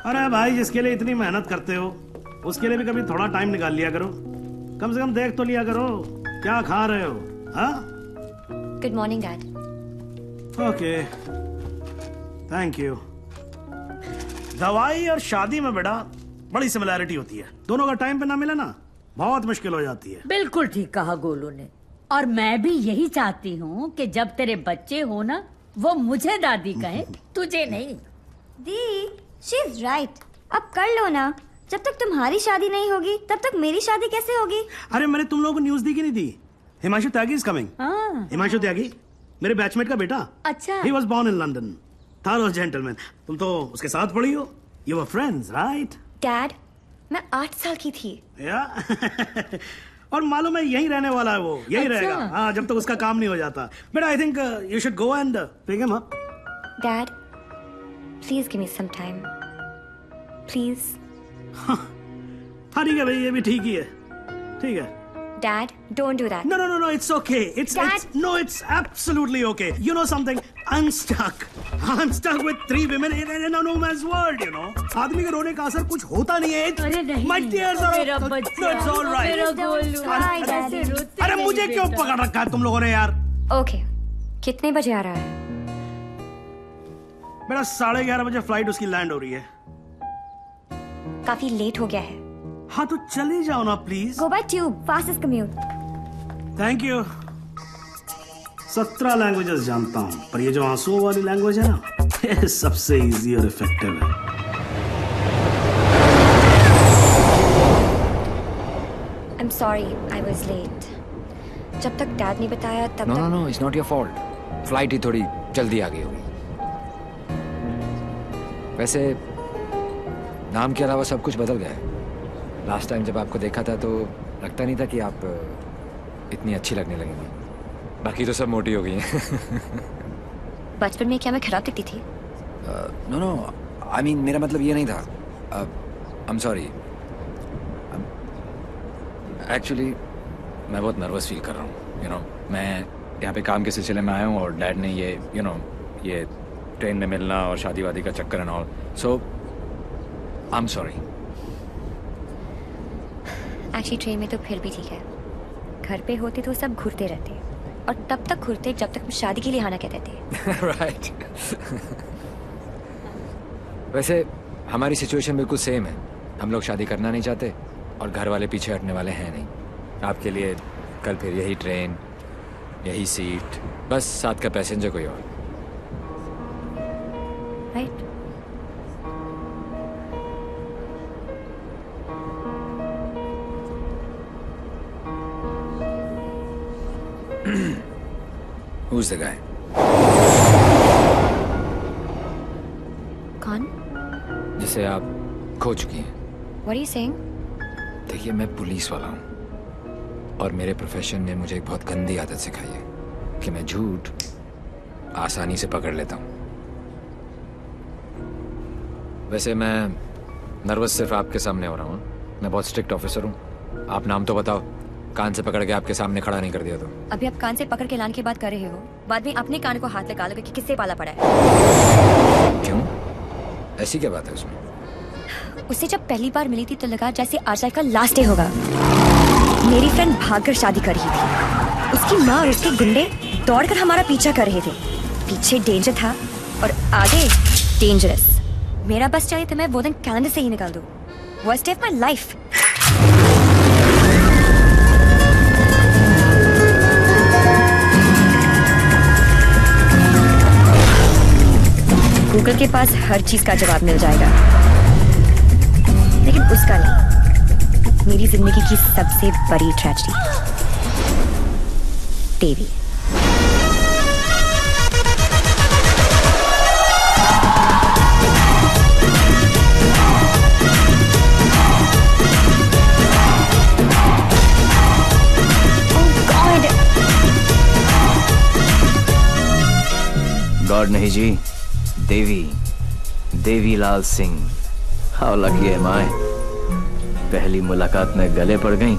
अरे भाई, जिसके लिए इतनी मेहनत करते हो उसके लिए भी कभी थोड़ा टाइम निकाल लिया करो। कम से कम देख तो लिया करो क्या खा रहे हो। हाँ, good morning dad. Okay, thank you. दवाई और शादी में बेटा बड़ी सिमिलैरिटी होती है। दोनों का टाइम पे ना मिले ना बहुत मुश्किल हो जाती है। बिल्कुल ठीक कहा गोलू ने। और मैं भी यही चाहती हूँ कि जब तेरे बच्चे हो ना, वो मुझे दादी कहे, तुझे नहीं। दी, शी इज राइट। अब कर लो ना। जब तक तुम्हारी शादी नहीं होगी तब तक मेरी शादी कैसे होगी? अरे मैंने तुम लोगों को न्यूज दी कि नहीं दी? Himanshu Tyagi is coming. हिमांशु त्यागी मेरे बैचमेट का बेटा। अच्छा। He was born in London. Thorough gentleman. तुम तो उसके साथ पढ़ी हो। You were friends right? Dad, मैं 8 साल की थी। या और मालूम है यहीं रहने वाला है वो, यहीं रहेगा। हाँ, जब तक उसका काम नहीं हो जाता। But I think you should go and pick him up. Dad, please give me some time please. हाँ ठीक है भाई, ये भी ठीक ही है। ठीक है। Dad, don't do that. No, no, no, no, it's okay. It's absolutely okay. You know something? I'm stuck with 3 women in a no man's world, you know. आदमी के रोने का असर कुछ होता नहीं है। अरे नहीं, My tears are... मेरा बच्चा, No, it's all right. मेरा गोलू, ऐसे रोते अरे नहीं मुझे क्यों बेटा। पकड़ रखा है तुम लोगों ने यार? Okay, कितने बजे आ रहा है? मेरा 11:30 बजे फ्लाइट उसकी लैंड हो रही है। काफी लेट हो गया है। हाँ तो चले जाओ ना please. Go by tube, fastest commute. Thank you. 17 languages जानता हूँ, पर ये जो आंसुओं वाली लैंग्वेज है ना, ये सबसे इजी और इफेक्टिव है। I'm sorry, I was late. जब तक डैड ने बताया तब तक... No, it's not your fault. Flight ही थोड़ी जल्दी आ गई होगी। वैसे नाम के अलावा सब कुछ बदल गया है। लास्ट टाइम जब आपको देखा था तो लगता नहीं था कि आप इतनी अच्छी लगने लगेंगी। बाकी तो सब मोटी हो गई हैं। बचपन में क्या मैं खराब दिखती थी? नो, आई मीन मेरा मतलब ये नहीं था। I am sorry. एक्चुअली मैं बहुत नर्वस फील कर रहा हूँ। यू नो, मैं यहाँ पे काम के सिलसिले में आया हूँ और डैड ने ये ये ट्रेन में मिलना और शादी वादी का चक्कर and all, so I am sorry. Actually train में तो फिर भी ठीक है। घर पे होते तो सब घूरते रहते, और तब तक घूरते जब तक शादी के लिए आना कहते थे। राइट। वैसे हमारी सिचुएशन बिल्कुल सेम है। हम लोग शादी करना नहीं चाहते और घर वाले पीछे हटने वाले हैं नहीं। आपके लिए कल फिर यही ट्रेन, यही सीट, बस साथ का पैसेंजर कोई और। राइट। Who's the guy? कौन? जिसे आप खो चुकी हैं। What are you saying? देखिए, मैं पुलिस वाला हूँ और मेरे प्रोफेशन ने मुझे एक बहुत गंदी आदत सिखाई है कि मैं झूठ आसानी से पकड़ लेता हूँ। वैसे मैं नर्वस सिर्फ आपके सामने हो रहा हूँ। मैं बहुत स्ट्रिक्ट ऑफिसर हूँ। आप नाम तो बताओ, कान से पकड़ के आपके सामने खड़ा नहीं कर दिया तो। अभी आप कान से पकड़ के लाने की बात कर रहे हो, बाद में अपने कान को हाथ लगा लोगे कि किससे पाला पड़ा है। क्यों? ऐसी क्या बात है उसमें? उससे जब पहली बार मिली थी तो लगा जैसे आज का लास्ट डे होगा। मेरी फ्रेंड भागकर शादी कर रही थी। उसकी माँ और उसके गुंडे दौड़कर हमारा पीछा कर रहे थे। पीछे डेंजर था और आगे डेंजरस। मेरा बस चाहिए तो मैं वो दिन कैलेंडर से ही निकाल दूं। Worst day of my life. Google के पास हर चीज का जवाब मिल जाएगा, लेकिन उसका नहीं। मेरी जिंदगी की सबसे बड़ी ट्रेजेडी, देवी। गॉड नहीं जी, Devi Lal Singh. How lucky M आई। पहली मुलाकात में गले पड़ गई।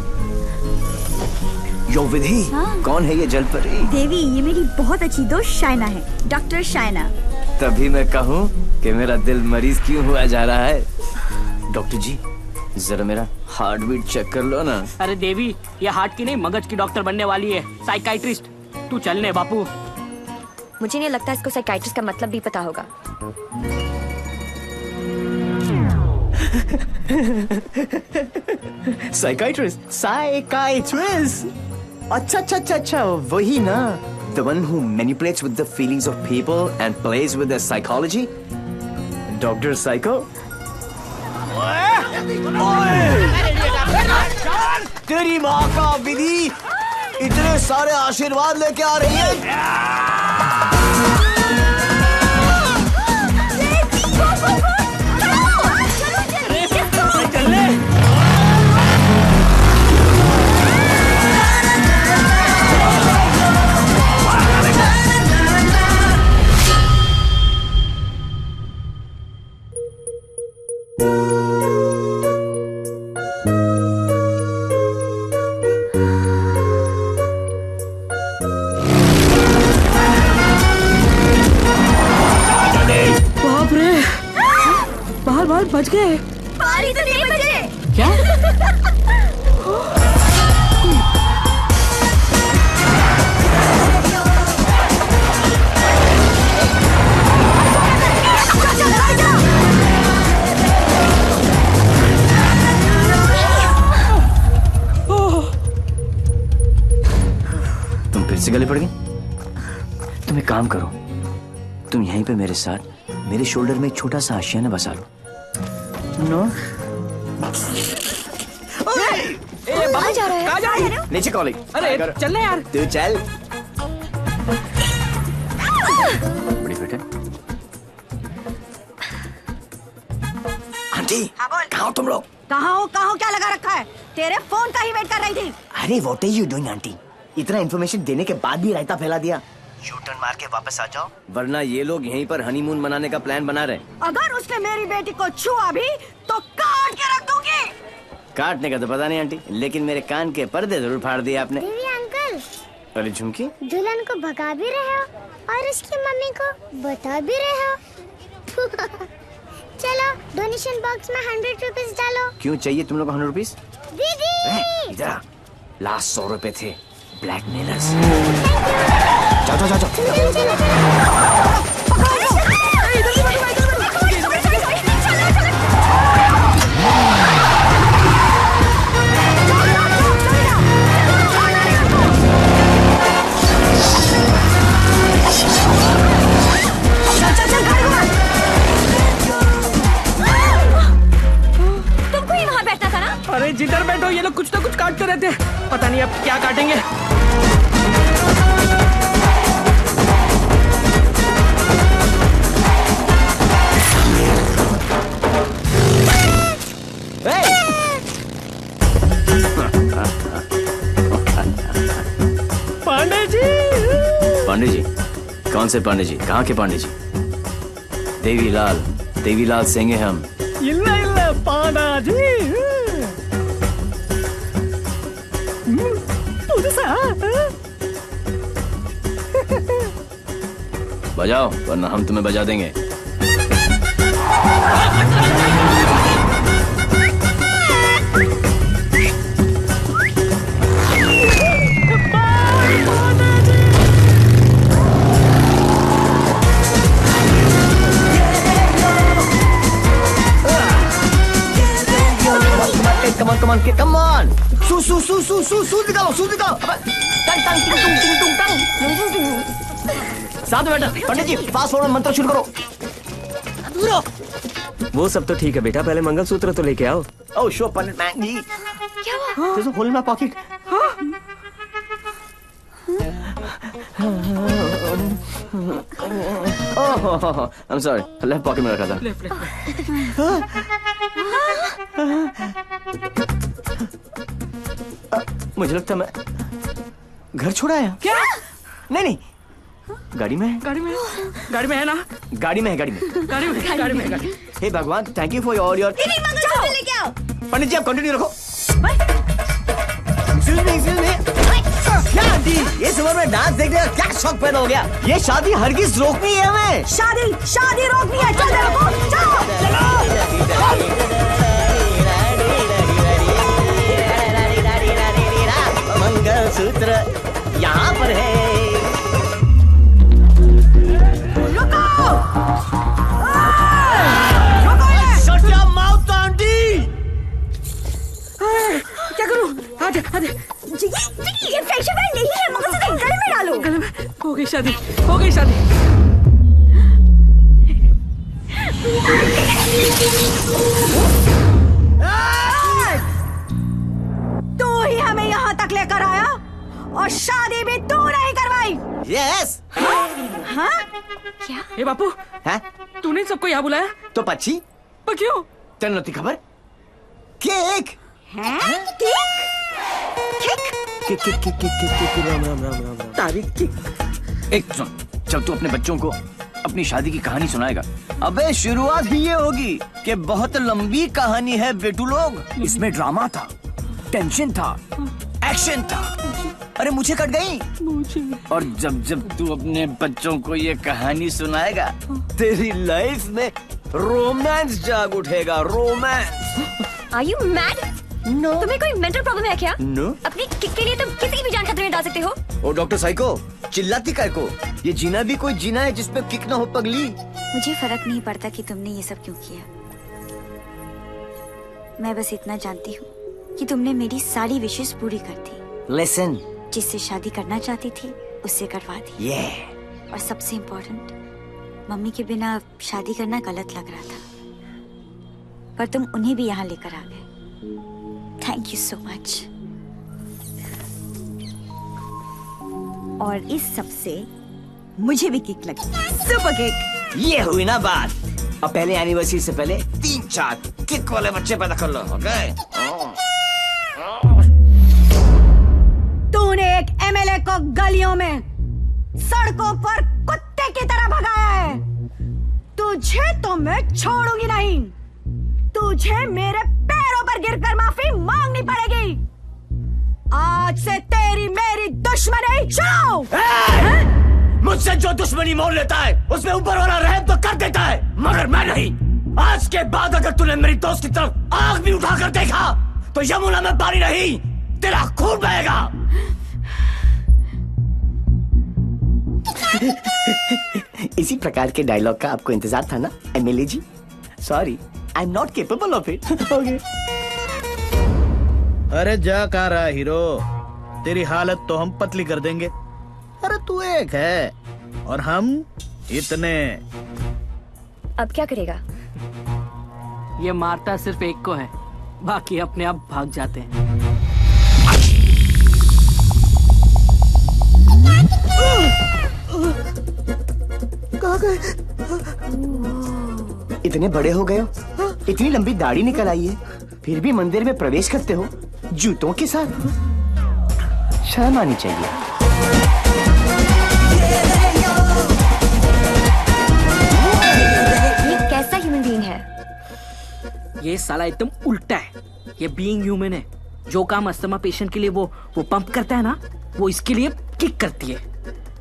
यो विधि, कौन है ये जलपरी? देवी, ये मेरी बहुत अच्छी दोस्त शाइना है, डॉक्टर शाइना। तभी मैं कहूँ कि मेरा दिल मरीज क्यों हुआ जा रहा है। डॉक्टर जी जरा मेरा हार्ट बीट चेक कर लो ना। अरे देवी, ये हार्ट की नहीं मगज की डॉक्टर बनने वाली है, साइकाइट्रिस्ट। तू चलने बापू। मुझे नहीं लगता इसको साइकाइट्रिस्ट का मतलब भी पता होगा। साइकाइट्रिस्ट अच्छा वही ना, the one who manipulates with the feelings of people and plays with their psychology, Dr. Psycho। तेरी माँ का विधि इतने सारे आशीर्वाद लेके आ रही है। बच गए। बारी तो नहीं बजे। क्या? तुम फिर से गले पड़ गए। तुम एक काम करो, तुम यहीं पे मेरे साथ मेरे शोल्डर में एक छोटा सा आशियाना बसा लो। नो कहाँ जा रहा है? कहाँ जा रहे हो? नीचे कॉलिंग। अरे चलने यार। तू चल। बड़ी बेटे। आंटी कहाँ हो तुम लोग? कहाँ हो क्या लगा रखा है? तेरे फोन का ही वेट कर रही थी। अरे what are you doing aunty? इतना इन्फॉर्मेशन देने के बाद भी रायता फैला दिया। यू टर्न मार के वापस आ जाओ, वरना ये लोग यहीं पर हनीमून मनाने का प्लान बना रहे। अगर उसने मेरी बेटी को छुआ भी तो काट के रख दूंगी। काटने का तो पता नहीं आंटी, लेकिन मेरे कान के पर्दे जरूर फाड़ दिए आपने। देवी अंकल, अरे झुमकी, दुल्हन को भगा भी रहे हो और उसकी मम्मी को बता भी रहे हो। चलो डोनेशन बॉक्स में 100 रुपीस डालो। क्यों चाहिए तुम लोग को 100 रुपीस? दीदी इधर आ, लास्ट 100 रुपए थे ब्लैकमेलर्स। जाओ जाओ जाओ। तुमको ही वहाँ बैठना था ना? अरे जिधर बैठो ये लोग कुछ ना कुछ काटते रहते हैं, पता नहीं अब क्या काटेंगे। पांडे जी। पांडे जी? कौन से पांडे जी? कहाँ के पांडे जी? देवीलाल सिंह हैं हम। ಇಲ್ಲ ಪಾಂಡಾಜಿ बजाओ वरना हम तुम्हें बजा देंगे। Come on. सूज निकालो। टंग टिंग टुंग टंग। साथ में बैठा। पंडित जी फास्ट फॉरवर्ड मंत्र शुरू करो। वो सब तो ठीक है बेटा, पहले मंगलसूत्र तो लेके आओ। Oh sure पंडित मैन जी। क्या हुआ? There's a hole in my pocket. Oh, I'm sorry. Left pocket में रखा था। मुझे लगता मैं घर छोड़ आया। क्या? नहीं गाड़ी में है ना? गाड़ी में है। हे भगवान, थैंक यू फॉर योर लेके आओ। पंडित जी आप कंटिन्यू रखो। क्या आंटी, इस उम्र में डांस देखने का क्या शौक पैदा हो गया? ये शादी हरगिज रोकनी है हमें। शादी रोकनी है। चल बेवकूफ, चलो। मंगलसूत्र यहाँ पर है। क्या करूं? आधे ये फेशियल नहीं है, मंगलसूत्र गले में डालो। गले में हो गई शादी। तू ही हमें यहाँ तक लेकर आया और शादी भी तू नहीं करवाई। यस। हाँ? क्या? ए बापू, है? तूने सबको यहाँ बुलाया? तो पक्षी पर क्यों? तेन नती खबर? केक। तारीख केक। एक सुन, जब तू अपने बच्चों को अपनी शादी की कहानी सुनाएगा, अबे शुरुआत भी ये होगी कि बहुत लंबी कहानी है बेटू लोग। इसमें ड्रामा था, टेंशन था, एक्शन था। अरे मुझे कट गई। और जब जब तू अपने बच्चों को ये कहानी सुनाएगा, तेरी लाइफ में रोमांस जाग उठेगा। Romance. Are you mad? No. तुम्हें कोई मेंटल प्रॉब्लम है क्या? No. अपनी किक के लिए तुम किसी भी जान खतरे में डाल सकते हो। ओ डॉक्टर साइको, चिल्लाती काय को? ये जीना भी कोई जीना है जिसपे किक ना हो पगली। मुझे फर्क नहीं पड़ता कि तुमने ये सब क्यों किया। मैं बस इतना जानती हूँ कि तुमने मेरी सारी विशेष पूरी कर दी। Listen. जिससे शादी करना चाहती थी उससे करवा दी। Yeah. और सबसे इम्पोर्टेंट, मम्मी के बिना शादी करना गलत लग रहा था, पर तुम उन्हें भी यहाँ लेकर आ गए। Thank you so much. और इस सब से मुझे भी किक लगी। Super kick. ये हुई ना बात। अब पहले एनिवर्सरी से पहले 3-4 किक वाले बच्चे पैदा कर लो, ओके? तूने एक एमएलए को गलियों में, सड़कों पर कुत्ते की तरह भगाया है। तुझे तो मैं छोड़ूंगी नहीं। तुझे मेरे पैरों पर गिरकर माफी मांगनी पड़ेगी। आज से तेरी मेरी दुश्मनी शुरू। मुझसे जो दुश्मनी मोल लेता है उसमें ऊपर वाला रहम तो कर देता है, मगर मैं नहीं। आज के बाद अगर तूने मेरी दोस्त की तरफ आंख भी उठाकर देखा तो यमुना में पानी नहीं, तेरा खून बहेगा। इसी प्रकार के डायलॉग का आपको इंतजार था ना MLA ji? Sorry, I am not capable of it. Okay. अरे जा कहाँ रहा हीरो, तेरी हालत तो हम पतली कर देंगे। अरे तू एक है और हम इतने। अब क्या करेगा? ये मारता सिर्फ एक को है, बाकी अपने आप भाग जाते हैं। कहाँ गए? इतने बड़े हो गए हो, इतनी लंबी दाढ़ी निकल आई है, फिर भी मंदिर में प्रवेश करते हो जूतों के साथ। शर्म आनी चाहिए। ये कैसा ह्यूमन बीइंग है? ये साला एकदम उल्टा है। ये बीइंग ह्यूमन है। जो काम अस्थमा पेशेंट के लिए वो पंप करता है ना, वो इसके लिए किक करती है।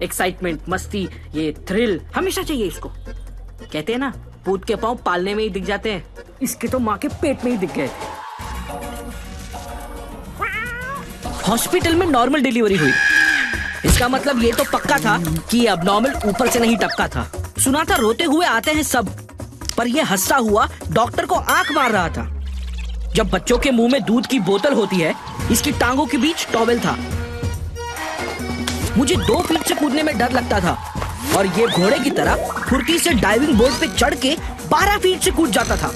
एक्साइटमेंट, मस्ती, ये थ्रिल हमेशा चाहिए इसको। कहते हैं ना, भूत के पांव पालने में ही दिख जाते हैं। इसके तो माँ के पेट में ही दिख गए थे। हॉस्पिटल में नॉर्मल डिलीवरी हुई। इसका मतलब ये तो पक्का था कि अब नॉर्मल ऊपर से नहीं टपका था। सुना था रोते हुए आते हैं सब, पर ये हंसता हुआ डॉक्टर को आंख मार रहा था। जब बच्चों के मुंह में दूध की बोतल होती है, इसकी टांगों के बीच टॉवेल था। मुझे 2 फीट से कूदने में डर लगता था और ये घोड़े की तरह फुर्ती से डाइविंग बोर्ड पे चढ़ के 12 फीट से कूद जाता था।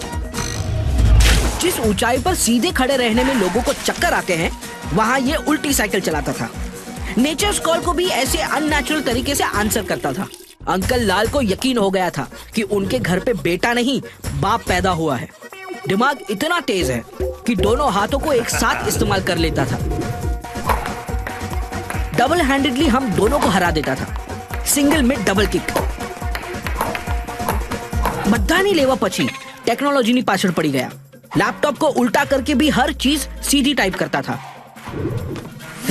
जिस ऊंचाई पर सीधे खड़े रहने में लोगों को चक्कर आते हैं, वहां ये उल्टी साइकिल चलाता था। नेचर्स कॉल को भी ऐसे अननेचुरल तरीके से आंसर करता था। अंकल लाल को यकीन हो गया था कि उनके घर पे बेटा नहीं बाप पैदा हुआ है। दिमाग इतना तेज है कि दोनों हाथों को एक साथ इस्तेमाल कर लेता था। डबल हैंडेडली हम दोनों को हरा देता था, सिंगल में डबल किक। बधानी लेवा पची टेक्नोलॉजी ની પાછળ પડી ગયા। लैपटॉप को उल्टा करके भी हर चीज सीधी टाइप करता था।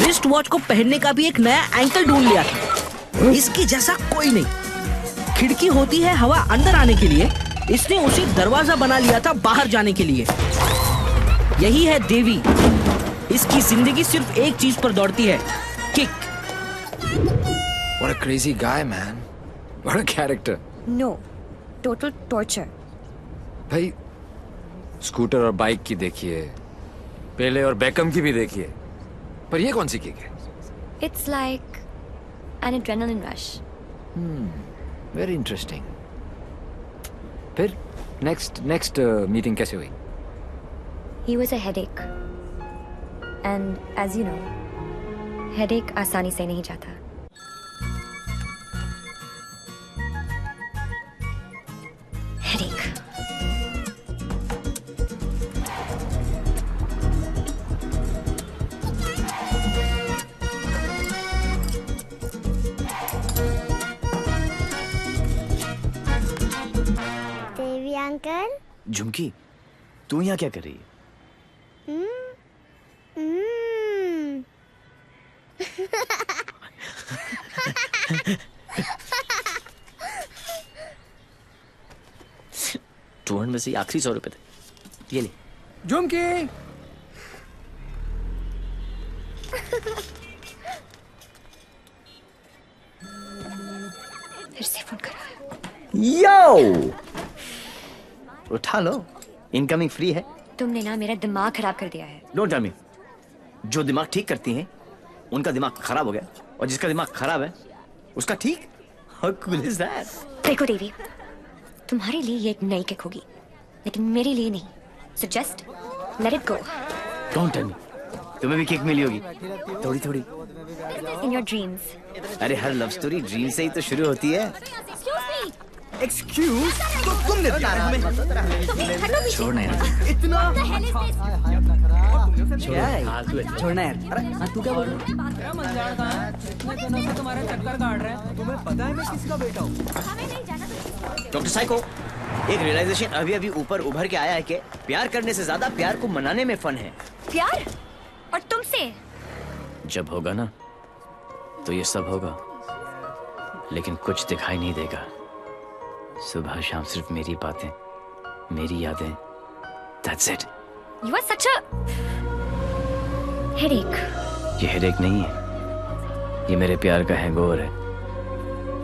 रिस्ट वॉच को पहनने का भी एक नया एंकल ढूंढ लिया था। इसके जैसा कोई नहीं। खिड़की होती है हवा अंदर आने के लिए, इसने उसे दरवाजा बना लिया था बाहर जाने के लिए। यही है देवी। इसकी जिंदगी सिर्फ एक चीज पर दौड़ती है, kick. What a crazy guy, man. What a character. No, total torture. भाई स्कूटर और बाइक की देखिए, पेले और बेकम की भी देखिए, पर ये कौन सी किक है? It's like an adrenaline rush. Very interesting. फिर next meeting कैसे हुई? He was a headache. And as you know, headache आसानी से नहीं जाता. Headache. देवी अंकल। झुमकी, तू यहाँ क्या कर रही है? टूर में से आखिरी 100 रुपए थे, ये ले। झुमकी। फिर से फोन करा है। यो, उठा लो, इनकमिंग फ्री है। तुमने ना मेरा दिमाग खराब कर दिया है। Don't tell me. जो दिमाग ठीक करती हैं उनका दिमाग खराब हो गया, और जिसका दिमाग खराब है उसका ठीक। How cool is that? देखो देवी, तुम्हारे लिए ये एक नई किक होगी, लेकिन मेरे लिए नहीं। So just let it go. Don't tell me. तुम्हें भी किक मिली होगी, थोड़ी थोड़ी। In your dreams. अरे हर लव स्टोरी ड्रीम से ही तो शुरू होती है। एक्सक्यूज, तो तुमने दिया हमें। छोड़ना यार। छोड़ना यार। अरे तू क्या बोल रहा है? डॉक्टर साइको, एक रियलाइजेशन अभी अभी ऊपर उभर के आया है कि प्यार करने से ज्यादा प्यार को मनाने में फन है। प्यार? और तुमसे? जब होगा ना तो ये सब होगा, लेकिन कुछ दिखाई नहीं देगा। सुबह शाम सिर्फ मेरी बातें, मेरी यादें। That's it. You are such a headache. ये हेडेक नहीं है, ये मेरे प्यार का हैंगओवर है,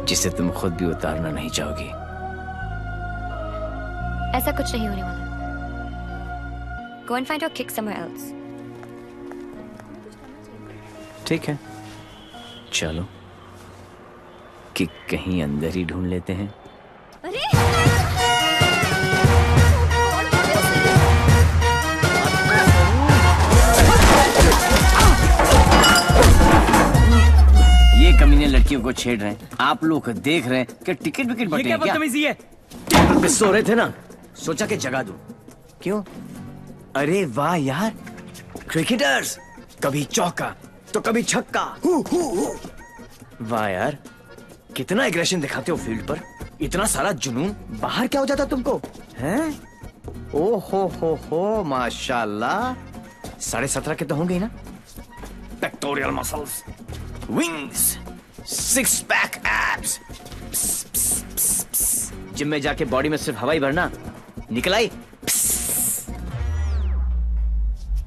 जिसे तुम खुद भी उतारना नहीं चाहोगी। ऐसा कुछ नहीं होने वाला। Go and find your kick somewhere else. ठीक है, चलो किक कहीं अंदर ही ढूंढ लेते हैं। अरे! ये कमीने लड़कियों को छेड़ रहे हैं, आप लोग देख रहे हैं कि टिकट विकेट बटे हैं क्या? है? सो रहे थे ना, सोचा कि जगा दूं। क्यों? अरे वाह यार, क्रिकेटर्स, कभी चौका तो कभी छक्का। वाह यार, कितना एग्रेशन दिखाते हो फील्ड पर, इतना सारा जुनून। बाहर क्या हो जाता तुमको, हैं? ओ हो, माशाल्लाह। 17.5 के तो होंगे ही ना? Pectoral muscles, wings, 6 pack abs. Gym में जाके बॉडी में सिर्फ हवा ही भरना, निकल आई।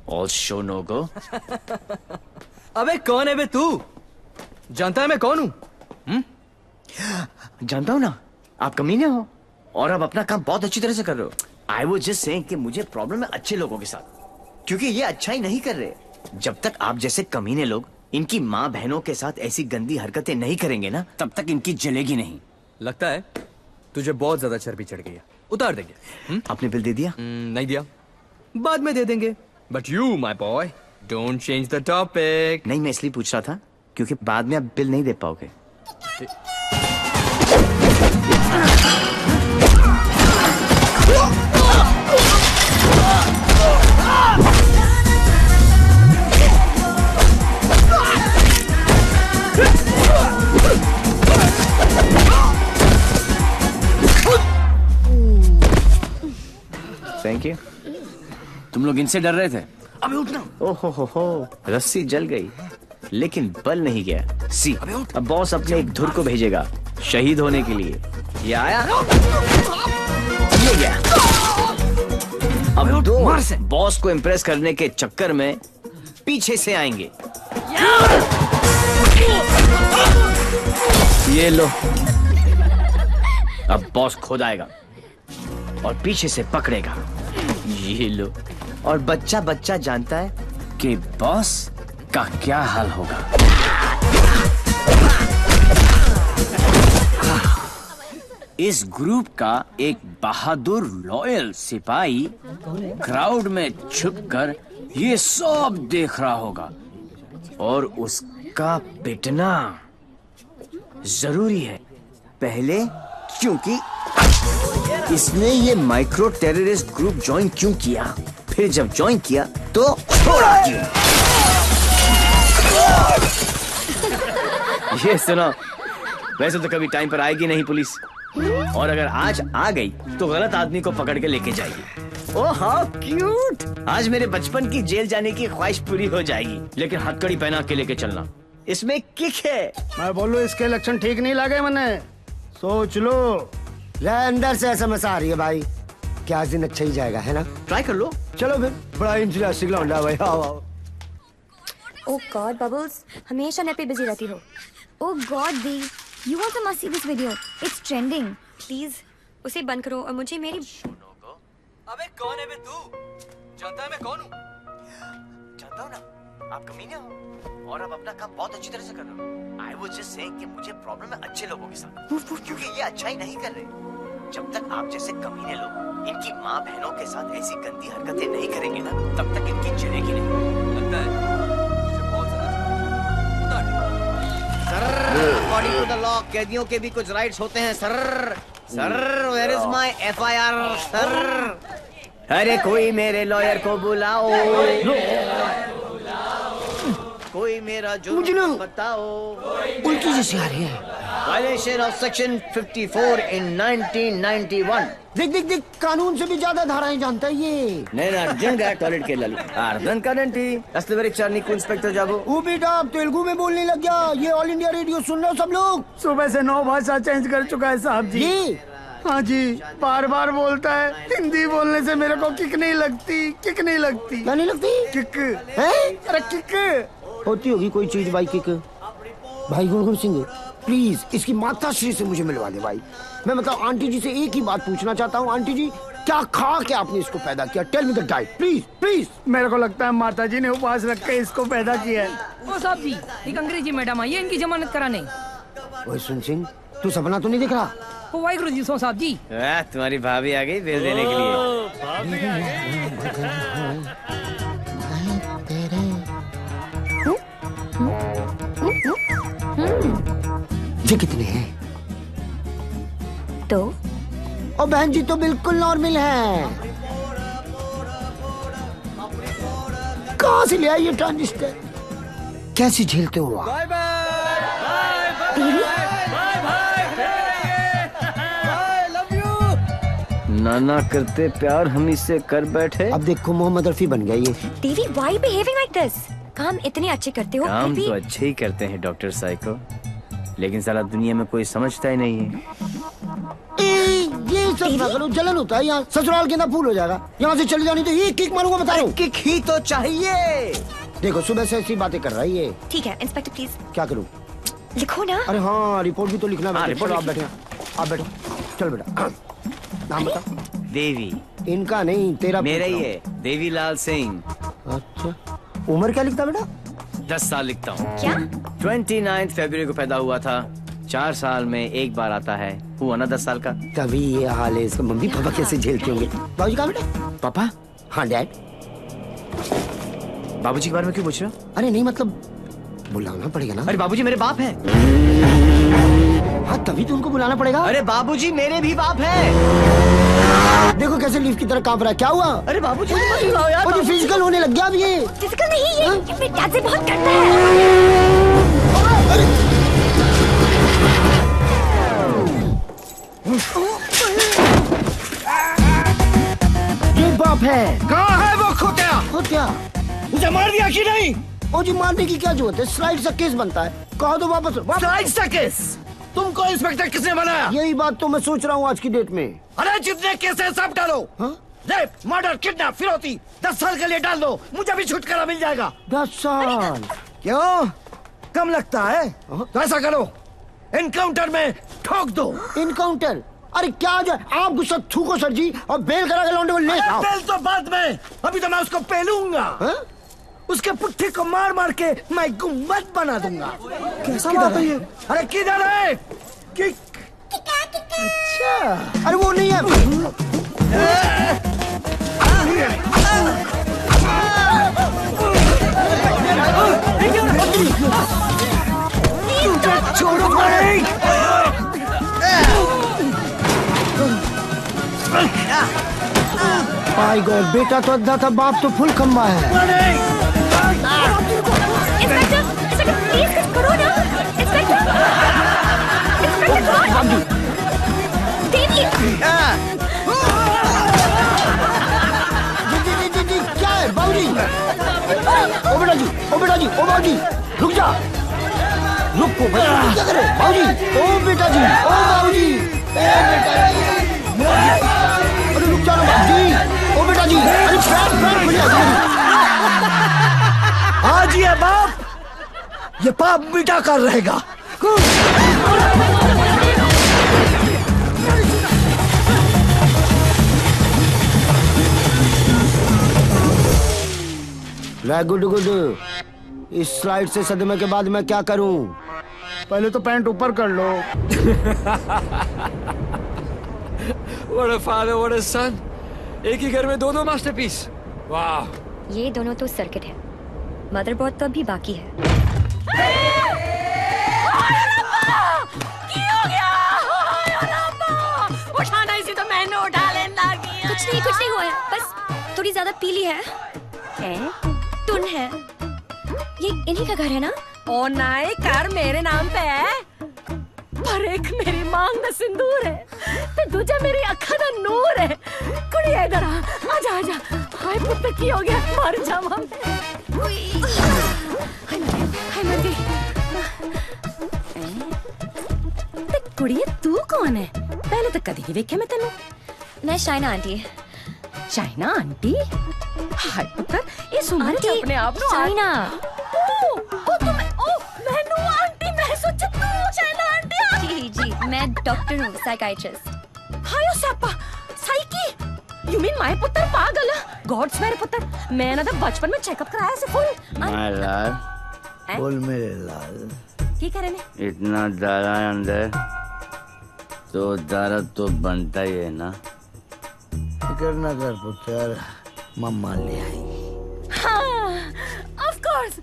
ऑल शो नो गो। अबे कौन है बे तू? जानता है मैं कौन हूँ? जानता हूँ ना, आप कमीने हो और आप अपना काम बहुत अच्छी तरह से कर रहे हो। आई वाज जस्ट सेइंग कि मुझे प्रॉब्लम है अच्छे लोगों के साथ, क्योंकि ये अच्छा ही नहीं कर रहे। जब तक आप जैसे कमीने लोग इनकी माँ बहनों के साथ ऐसी गंदी हरकतें नहीं करेंगे ना, तब तक इनकी जलेगी नहीं। लगता है तुझे बहुत ज्यादा चर्बी चढ़ गई है, उतार देंगे। आपने बिल दे दिया? नहीं दिया, बाद में दे देंगे। But you my boy don't change the topic. नहीं, मैं इसलिए पूछ रहा था क्योंकि बाद में आप बिल नहीं दे पाओगे। Thank you. तुम लोग इनसे डर रहे थे? अबे उठना। ओहो हो, रस्सी जल गई। लेकिन बल नहीं गया। सी, अब बॉस अपने एक धुर को भेजेगा शहीद होने के लिए। ये आया, ये गया। अब दो बॉस को इम्प्रेस करने के चक्कर में पीछे से आएंगे। ये लो, अब बॉस खुद आएगा और पीछे से पकड़ेगा। ये लो, और बच्चा बच्चा जानता है कि बॉस का क्या हाल होगा। इस ग्रुप का एक बहादुर लॉयल सिपाही क्राउड में छुपकर ये सब देख रहा होगा और उसका पिटना जरूरी है। पहले क्योंकि इसने ये माइक्रो टेररिस्ट ग्रुप ज्वाइन क्यों किया, फिर जब ज्वाइन किया तो छोड़ा क्यों। ये सुनो, वैसे तो कभी टाइम पर आएगी नहीं पुलिस, और अगर आज आ गई तो गलत आदमी को पकड़ के लेके जाएगी। ओह हाउ क्यूट, आज मेरे बचपन की जेल जाने की ख्वाहिश पूरी हो जाएगी। लेकिन हथकड़ी पहना के लेके चलना, इसमें किक है। मैं बोलूं इसके लक्षण ठीक नहीं लगे मैंने, सोच लो। अंदर से एसएमएस आ रही है भाई, क्या दिन अच्छा ही जाएगा, है ना? ट्राई कर लो। चलो फिर, बड़ा इंटरेस्टिंग लौंडा भाई। आओ आओ। ओह गॉड बबल्स, हमेशा नेट पे बिजी रहती हो। ओह गॉड दी, you also must see this video, it's trending. Please उसे बंद करो और मुझे मेरी। अबे कौन है बे तू? जानता है मैं कौन हूँ? जानता हूँ ना, आप कमीने हो और आप अपना काम बहुत अच्छी तरह से कर रहे हो। I was just saying कि मुझे प्रॉब्लम है अच्छे लोगों के साथ, क्योंकि ये अच्छा ही नहीं कर रहे। जब तक आप जैसे कमीने लोग इनकी माँ बहनों के साथ ऐसी गंदी हरकतें नहीं करेंगे ना, तब तक इनकी जलेगी नहीं। लगता है मुझे बहुत sir, according to the law कैदियों के भी कुछ राइट्स होते हैं sir. Sir, where is my FIR sir? अरे कोई मेरे लॉयर को बुलाओ, कोई मेरा जुर्म बताओ। उल्टी जैसी आ रही है। Violation of section 54 in 1991। देख देख देख, कानून से भी ज्यादा धाराएं जानता है ये। నేను అర్జున్ గా టాయిలెట్ కి వెళ్ళాలి, అర్థం కాదండి అసలు వరకు చార్ నీకు ఇన్స్పెక్టర్ జాబు। वो बेटा तेलुगु में बोलने लग गया। ये ऑल इंडिया रेडियो सुन रहे हो सब लोग? सुबह से 9 भाषा चेंज कर चुका है साहब जी। हाँ जी, बार बार बोलता है। हिंदी बोलने से मेरे को किक नहीं लगती, किक नहीं लगती। क्या नहीं लगती? किक है? अरे किक होती होगी कोई चीज भाई किक। भाई गुरगुर सिंह, प्लीज इसकी माता श्री से मुझे मिलवा दे भाई। मैं मतलब आंटी जी से एक ही बात पूछना चाहता हूँ। आंटी जी, क्या खा के आपने इसको पैदा किया? Tell me the diet please please. मेरे को लगता है माता जी ने उपवास रख के इसको पैदा किया है। ओ साहब जी, एक अंग्रेजी मैडम आई है इनकी जमानत कराने। ओए सुन सिंह, तू सपना तो नहीं देख रहा? ओ वाहिगुरु जी सो साहब जी। तुम्हारी भाभी आ गई बिल देने के लिए। ये कितने हैं? तो और बहन जी तो बिल्कुल नॉर्मल है। कहाँ से ले आई ये ट्रांजिस्टर? कैसे झेलते हो आप? नाना करते प्यार हम इससे कर बैठे। अब देखो मोहम्मद रफी बन गया ये। देवी, why बिहेविंग लाइक दिस? काम इतने अच्छे करते हो, काम फिर तो भी अच्छे ही करते हैं डॉक्टर साइको, लेकिन साला दुनिया में कोई समझता ही नहीं है। ये सब ना करो, जलन होता है यहाँ। ससुराल के अंदर फूल हो जाएगा। यहाँ से चली जानी तो ये किक मारूंगा, बता रहा हूँ। किक ही तो चाहिए। देखो सुबह से ऐसी बातें कर रहा है ये। ठीक है इंस्पेक्टर प्लीज क्या करूँ? लिखो ना। अरे हाँ, रिपोर्ट भी तो लिखना है। रिपोर्ट आप बैठे, आप बैठो। चल बेटा, नाम बता। देवी। इनका नहीं, तेरा मेरा ही है, देवीलाल सिंह। अच्छा, उम्र क्या लिखता बेटा? 10 साल लिखता हूँ। क्या? 29 फरवरी को पैदा हुआ था। 4 साल में एक बार आता है, हुआ ना 10 साल का। तभी ये हाल है इसका। मम्मी पापा कैसे झेलते होंगे? बाबूजी कहाँ बेटा? पापा? हाँ डैड। बाबूजी के बारे में क्यों पूछ रहे हो? अरे नहीं मतलब बुलाना पड़ेगा ना। अरे बाबूजी मेरे बाप है। हाँ तभी तो उनको बुलाना पड़ेगा। अरे बाबूजी मेरे भी बाप है। देखो कैसे लीफ की तरह कांप रहा है। क्या हुआ? अरे बाबूजी मत बुलाओ यार। मुझे फिजिकल होने लग गया अब ये। फिजिकल नहीं, ये अपने डैड से बहुत करता है। ये बाप है। कहाँ है वो खोतिया? खोतिया मुझे मार दिया कि नहीं? ओ जी मारने की क्या जरूरत है, स्लाइड सा केस बनता है, कहो तो वापस स्लाइड सा केस? तुमको इंस्पेक्टर किसने बनाया? यही बात तो मैं सोच रहा हूँ आज की डेट में। अरे जितने केस है सब डालो। रेप, मर्डर, किडनैप, फिरौती 10 साल के लिए डाल दो, मुझे भी छुटकारा मिल जाएगा। 10 साल? क्यों कम लगता है? तो ऐसा करो, एनकाउंटर में ठोक दो। एनकाउंटर? अरे क्या जो आप गुस्सा थूको सर जी, और बेल करा के लौंडे को ले आओ। बेल तो बाद में, अभी तो मैं उसको पेलूंगा। उसके पुट्ठे को मार मार के मैं गुम्बद बना दूंगा। कैसा बात है ये? अरे किधर है? अच्छा, अरे वो नहीं है। तुझे छोड़ो नहीं। माय गॉड, बेटा तो अद्धा था, बाप तो फुल खंबा है। इंस्पेक्टर, प्लीज कुछ करो ना। इंस्पेक्टर, जी, क्या है बाबूजी? ओ बेटा जी, रुक जा, रुको भाई, क्या करे बाबूजी? ओ बेटा जी, ओ बाबूजी, ए बेटा जी, अरे रुक जा ना बाबूजी, ओ बेटा जी, अरे पैर खुले आज ये बाप ये पाप मिटा कर रहेगा। गुड, इस स्लाइड से सदमे के बाद मैं क्या करूं? पहले तो पैंट ऊपर कर लो। What a father, what a son. एक ही घर में दो मास्टरपीस। वाह। ये दोनों तो सर्किट है, मदरबोर्ड तो अभी बाकी है। उठाना इसी तो मैंने उठा लेना किया। कुछ नहीं हुआ है, बस थोड़ी ज्यादा पीली है। टुन है, ये इन्हीं का घर है ना? ओ नाई, घर मेरे नाम पे है, पर एक मेरी मांग दा सिंदूर है, ते दूजा मेरी अखा दा नूर है। कुड़ी इधर आजा। हाय पुत्र की हो गया, मर जावा मैं। हाय मर गई। ते कुड़िए तू कौन है? पहले तो कदी नहीं देखे मैं तेनू। मैं शाइना आंटी। शाइना आंटी? हाय पुत्र, ये सुन के अपने आप नु शाइना। ओ तुम मैनू आंटी, मैं सोचा तू शाइना आंटी। जी, मैं डॉक्टर हूँ, साइकाइट्रिस्ट। हायो Sapa, psyche? You mean my पुत्र पागल? गॉड्स मेरे पुत्र, मैं ना बचपन में चेकअप कराया से फुल। माय लाल, बोल मेरे लाल। की करे ने? इतना दारा अंदर तो दारा तो बनता ही है ना। फिकर ना कर पुत्र, मम्मा ले आई। हाँ, of course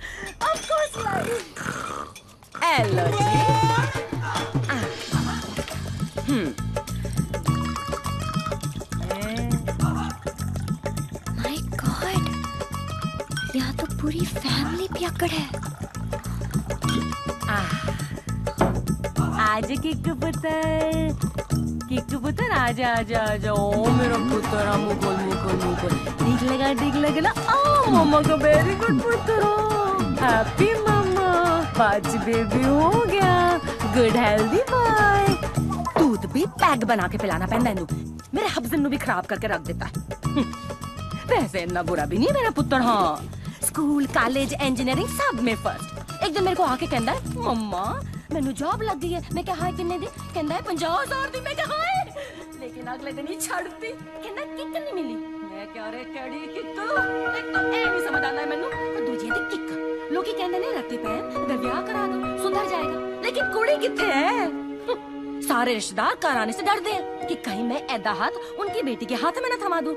Lali. Hello ji. My God, यहाँ तो पूरी फैमिली पियक्कड़ है। आज किक पुत्र आजा। ओ मेरा पुत्र, मुकुल ठीक लगा ना। ओ मम्मा का वेरी गुड पुत्र, हैप्पी मम्मा, 5 बेबी हो गया, गुड हेल्दी बॉय। दूध भी पैक बना के पिलाना पैंदा है, मेरे हब्जन नु भी खराब करके रख देता है। वैसे इतना बुरा भी नहीं है मेरा पुत्र। हाँ, स्कूल कॉलेज इंजीनियरिंग सब में फर्स्ट। एक दिन मेरे को आके कहता है, मम्मा मैनू जॉब लग गई है। मैं क्या हाय किन्ने दी? कहता है 50,000 दी। मैं क्या हाय, लेकिन अगले दिन ही छड़ती। कहता किक नहीं मिली। मैं क्या रे कड़ी किक, एक तो ए नहीं समझ आता है मैनू, और दूजी दी किक। लोग कहते ने रत्ते पैन अगर ब्याह करा दो सुधर जाएगा, लेकिन कुड़ी किथे है? सारे रिश्तेदार कराने से डरते हैं कि कहीं मैं ऐदा हाथ उनकी बेटी के हाथ में न थमा दूं।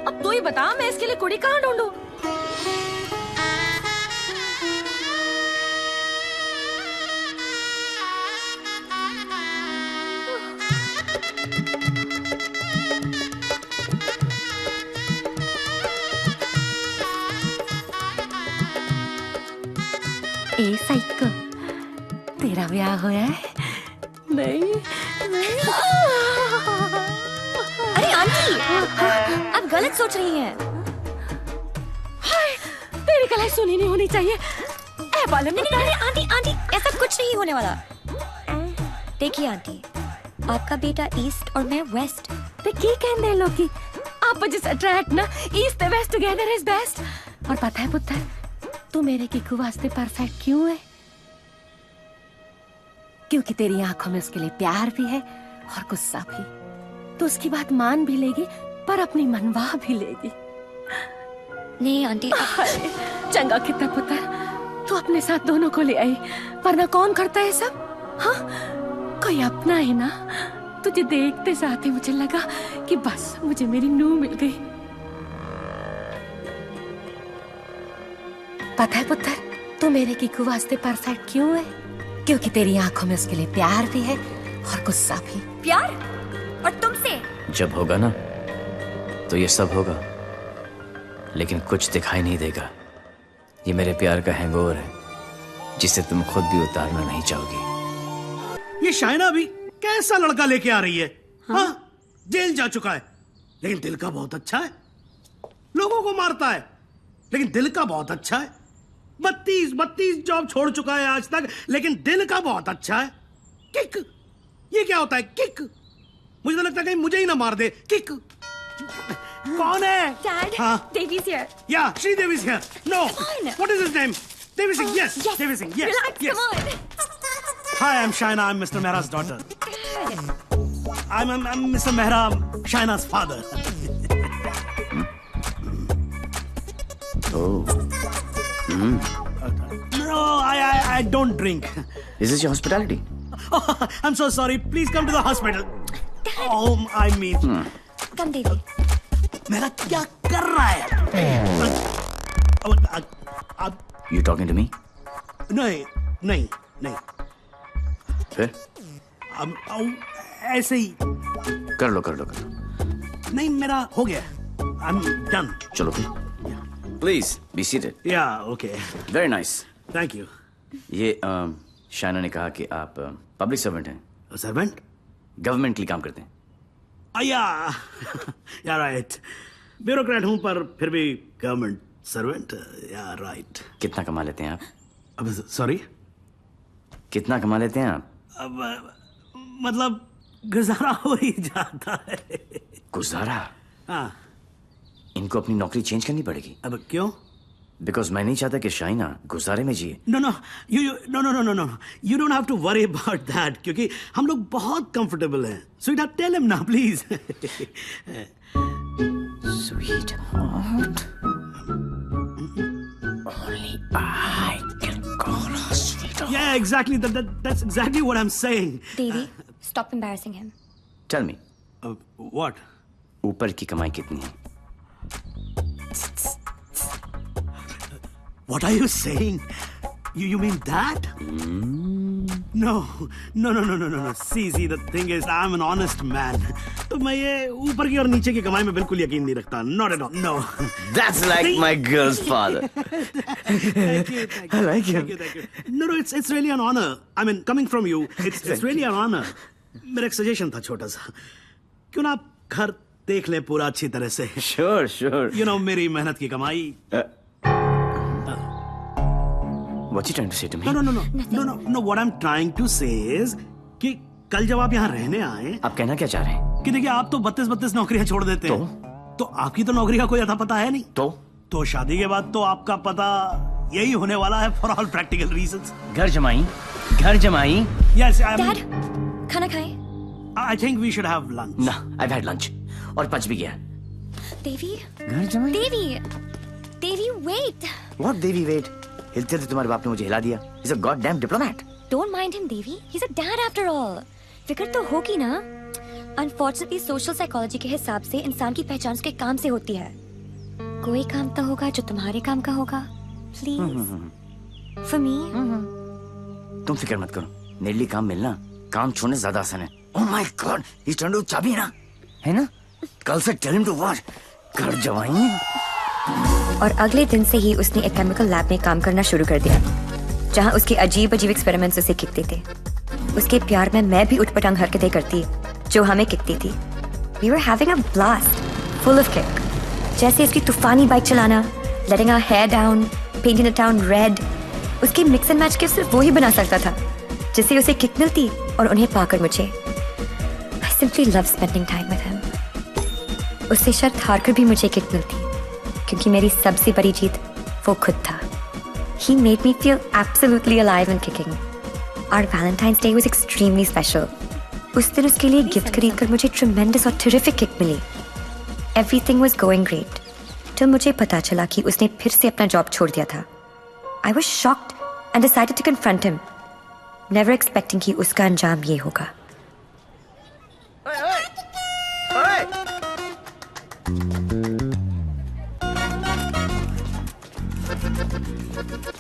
अब तू ही बता, मैं इसके लिए कुड़ी कहाँ ढूंढूं? ए साइको, तेरा ब्याह होया है? नहीं। अरे आंटी, आप गलत सोच रही हैं। हाय, मेरी कलाई सुनी नहीं होनी चाहिए। ए बालम नहीं आंटी आंटी ऐसा कुछ नहीं होने वाला। देखिए आंटी, आपका बेटा ईस्ट और मैं वेस्ट। ते की कहंदे लोग आप जिस अट्रैक्ट ना ईस्ट ते वेस्ट टुगेदर इज बेस्ट। और पता है पुत्र, तू मेरे किकू वास्ते परफेक्ट क्यों है? क्योंकि तेरी आंखों में उसके लिए प्यार भी है और गुस्सा भी। तो उसकी बात मान भी लेगी पर अपनी मनवा भी लेगी। नहीं आंटी। चंगा कितना पुत्र, तू अपने साथ दोनों को ले आई, वरना कौन करता है सब? हाँ, कोई अपना है ना। तुझे देखते साथ ही मुझे लगा कि बस मुझे मेरी नूह मिल गई। पता है पुत्र, तू मेरे किकू वास्ते परफेक्ट क्यों है? क्योंकि तेरी आंखों में उसके लिए प्यार भी है और गुस्सा भी। प्यार? और तुमसे? जब होगा ना तो ये सब होगा, लेकिन कुछ दिखाई नहीं देगा। ये मेरे प्यार का हैंगओवर है जिसे तुम खुद भी उतारना नहीं चाहोगी। ये शाइना भी कैसा लड़का लेके आ रही है? हाँ, जेल जा चुका है लेकिन दिल का बहुत अच्छा है। लोगों को मारता है लेकिन दिल का बहुत अच्छा है। 32 जॉब छोड़ चुका है आज तक, लेकिन दिल का बहुत अच्छा है। किक, ये क्या होता है किक? मुझे तो लगता है कहीं मुझे ही ना मार दे। किक कौन है? Dad, हाँ? Devi's here. Yeah, Sridevi is here. No. What is his name? Devi Singh. Yes. Yes. Devi Singh. Yes. Relax, Yes. come on. Hi, I'm Shaina. I'm Mr. Mehra's daughter. I'm Mr. Mehra, Shaina's father. Oh. No, I don't drink. Is this your hospitality? Oh, I'm so sorry. Please come to the hospital. Oh, I mean. Come, Devi. मेरा क्या कर रहा है? You talking to me? नहीं. फिर? ऐसे ही. कर लो. नहीं, मेरा हो गया. I'm done. चलो फिर. Please be seated. Yeah, okay. Very nice. Thank you. ये शाइना ने कहा कि आप पब्लिक सर्वेंट हैं. सर्वेंट? गवर्नमेंट के लिए काम करते हैं. या राइट. ब्यूरोक्रेट हूं पर फिर भी गवर्नमेंट सर्वेंट. या राइट. कितना कमा लेते हैं आप? अब सॉरी, कितना कमा लेते हैं आप? अब मतलब गुजारा हो ही जाता है. गुजारा? हाँ. इनको अपनी नौकरी चेंज करनी पड़ेगी. अब क्यों? बिकॉज मैं नहीं चाहता कि शाइना गुजारे में जिए. No. You don't have to worry about that क्योंकि हम लोग बहुत comfortable हैं. Sweetheart, tell him now, please. Sweetheart. Only I can call her sweetheart. Yeah, exactly. That's exactly what I'm saying. Devi, stop embarrassing him. Tell me. What? ऊपर की कमाई कितनी है? What are you saying? You mean that? No. See, the thing is, I'm an honest man. तो मैं ये ऊपर की और नीचे की कमाई में बिल्कुल यकीन नहीं रखता. Not at all. No. That's like my girl's father. Thank you. I like him. Thank you. No, it's really an honor. I mean, coming from you, it's really an honor. मेरा एक सजेशन था छोटा सा. क्यों ना आप घर देख लें पूरा अच्छी तरह से. Sure. You know, मेरी मेहनत की कमाई. What you trying to say to me? No. What I'm trying to say is कि कल जब आप यहाँ रहने आए. आप कहना क्या चाह रहे हैं? कि देखिए, आप तो 32 नौकरियां छोड़ देते हैं. तो आपकी तो नौकरी का कोई अता पता है नहीं. तो शादी के बाद तो आपका पता यही होने वाला है for all practical reasons. घर जमाई. Yes, Dad, खाना खाएं. I think we should have lunch. No, I've had lunch. और पच भी गया. Devi. घर जमाई. Devi, wait. What Devi, wait? हिलते थे तुम्हारे बाप ने मुझे हिला दिया. He's a goddamn diplomat. Don't mind him, Devi. He's a dad after all. फिक्र तो होगी ना. Unfortunately, social psychology के हिसाब से इंसान की पहचान उसके काम से होती है. कोई काम तो होगा जो तुम्हारे काम का होगा. Please. For me. तुम फिक्र मत करो. मेरे लिए काम मिलना काम छोड़ने से ज्यादा आसान है. Oh my God, he's trying to चाबी ना, है ना? कल से tell him to what? घर जवाई. और अगले दिन से ही उसने एक केमिकल लैब में काम करना शुरू कर दिया, जहां उसके अजीब एक्सपेरिमेंट्स उसे किकते थे. उसके प्यार में मैं भी उठपटांग हरकतें करती जो हमें किकती थी. We were having a blast, full of kick. जैसे इसकी तूफानी बाइक चलाना, letting our hair down, painting the town red. उसके मिक्स एंड मैच के सिर्फ वो ही बना सकता था जिससे उसे किक मिलती और उन्हें पाकर मुझे. I simply love spending time with him. उससे शर्त हारकर भी मुझे किक मिलती क्योंकि मेरी सबसे बड़ी जीत वो खुद था. He made me feel absolutely alive and kicking. Our Valentine's Day was extremely special. उस दिन उसके लिए गिफ्ट खरीदकर मुझे tremendous और terrific kick milli. Everything was going great. जब मुझे पता चला कि उसने फिर से अपना जॉब छोड़ दिया था. I was shocked and decided to confront him, never expecting कि उसका अंजाम ये होगा.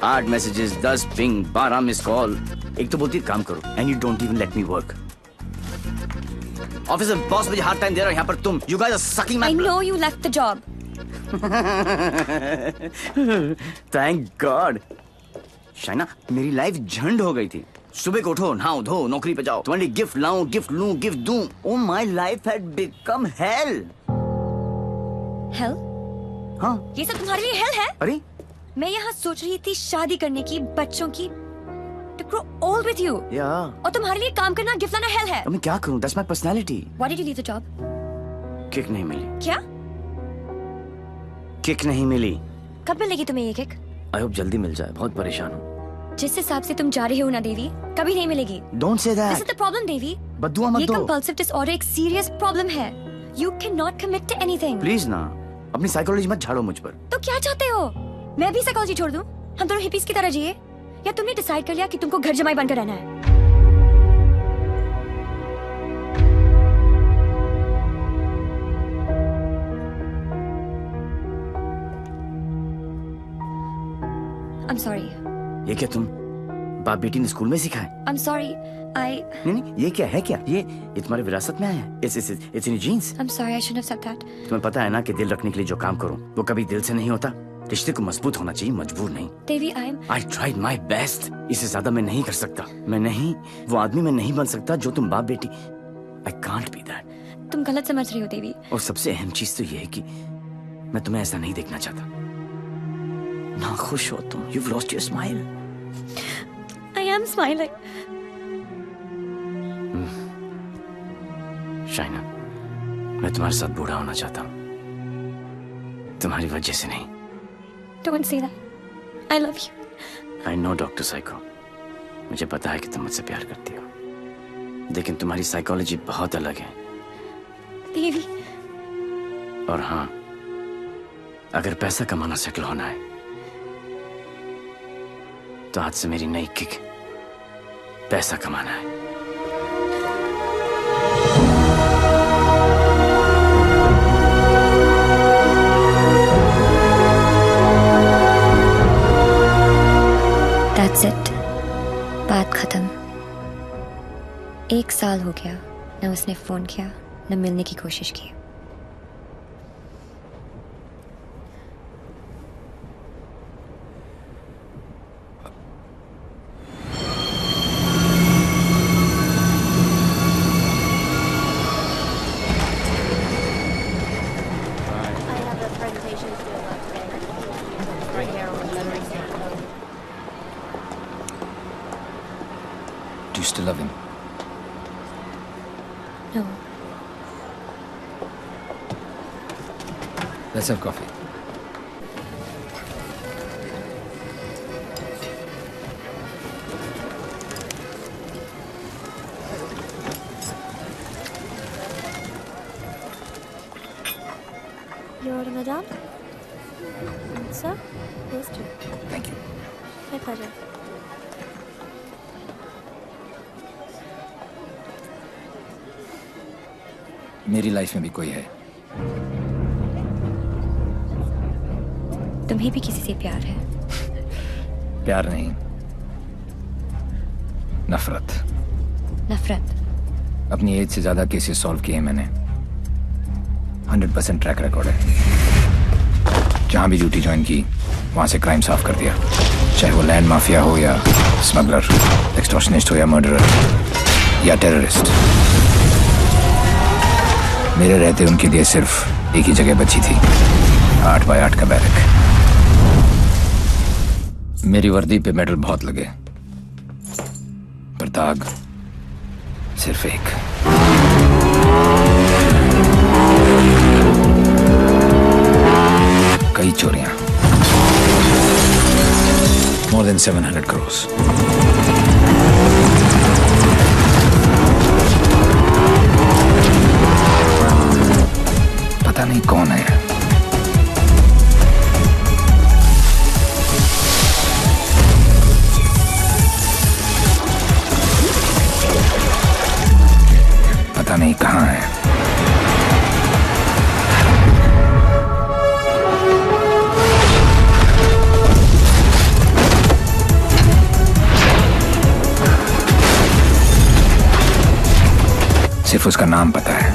आठ मैसेजेस, 10 पिंग, 12 मिस कॉल. एक तो बोलती काम करो and you don't even let me work. Office में बॉस मुझे हार्ड टाइम दे रहा है, यहाँ पर तुम. You guys are sucking my. I know you left the job. Thank God. Shaina, मेरी लाइफ झंड हो गई थी. सुबह को उठो, नहाओ धो, नौकरी पे जाओ, तुम्हारे गिफ्ट लाऊं, गिफ्ट लूं, गिफ्ट दूं. Oh my life had become hell. Hell? हाँ. ये सब तुम्हारे लिए hell है? अरे? मैं यहाँ सोच रही थी शादी करने की, बच्चों की, to grow old with you. Yeah. और तुम्हारे लिए काम करना, गिफ्ट लाना hell है. अब मैं क्या करूं? That's my personality. Why did you leave the job? Kick नहीं मिली. क्या? किक नहीं मिली. कब मिलेगी तुम्हें ये किक? I hope जल्दी मिल जाए. बहुत परेशान हूँ. जिस हिसाब से तुम जा रहे हो ना देवी, कभी नहीं मिलेगी. Don't say that. This is the problem, देवी. बद्दुआ मत दो. ये compulsive disorder एक serious problem है. You cannot commit to anything. Please ना, अपनी साइकोलॉजी मत झाड़ो मुझ पर. तो क्या चाहते हो? मैं भी साइकोलॉजी छोड़ दूं? हम दोनों हिपीज की तरह जिए? या तुमने डिसाइड कर लिया कि तुमको घर जमाई बनकर रहना है? I'm sorry. ये क्या तुम बाप बेटी ने स्कूल में सिखाए? I'm sorry. नहीं, ये क्या है क्या? ये तुम्हारी विरासत में आया है. It's in your genes. I'm sorry. I shouldn't have said that. तुम्हें पता है ना कि दिल रखने के लिए जो काम करूं वो कभी दिल से नहीं होता. रिश्ते को मजबूत होना चाहिए, मजबूर नहीं. देवी, I tried my best. इससे ज्यादा मैं नहीं कर सकता. मैं नहीं, वो आदमी मैं नहीं बन सकता जो तुम बाप बेटी. I can't be that. तुम गलत समझ रही हो देवी. और सबसे अहम चीज तो ये है कि मैं तुम्हें ऐसा नहीं देखना चाहता. ना खुश हो तुम. You've lost your smile. I am smiling. Shaina, मैं तुम्हारे साथ बूढ़ा होना चाहता हूँ. तुम्हारी वजह से नहीं. Don't say that. I love you. I know, doctor psycho. मुझे पता है कि तुम मुझसे प्यार करती हो, लेकिन तुम्हारी साइकोलॉजी बहुत अलग है. देवी. और हाँ, अगर पैसा कमाना सेटल होना है तो आज से मेरी नई किक पैसा कमाना है. That's it. बात खत्म. 1 साल हो गया, न उसने फोन किया, न मिलने की कोशिश की. Do you still love him? No. Let's have coffee. Your madam? Sir? Yes, dear. Thank you. My pleasure. मेरी लाइफ में भी कोई है. तुम्हें भी किसी से प्यार है? प्यार नहीं, नफरत. नफरत? अपनी एज से ज्यादा केसेस सॉल्व किए हैं मैंने. 100% ट्रैक रिकॉर्ड है. जहां भी ड्यूटी ज्वाइन की वहां से क्राइम साफ कर दिया, चाहे वो लैंड माफिया हो या स्मगलर, एक्सटॉर्शनिस्ट हो या मर्डरर या टेररिस्ट. मेरे रहते उनके लिए सिर्फ एक ही जगह बची थी, 8 by 8 का बैरक. मेरी वर्दी पे मेडल बहुत लगे, पर दाग सिर्फ एक। कई चोरियां, more than 700 crores। पता नहीं कौन है। पता नहीं कहाँ है। सिर्फ उसका नाम पता है।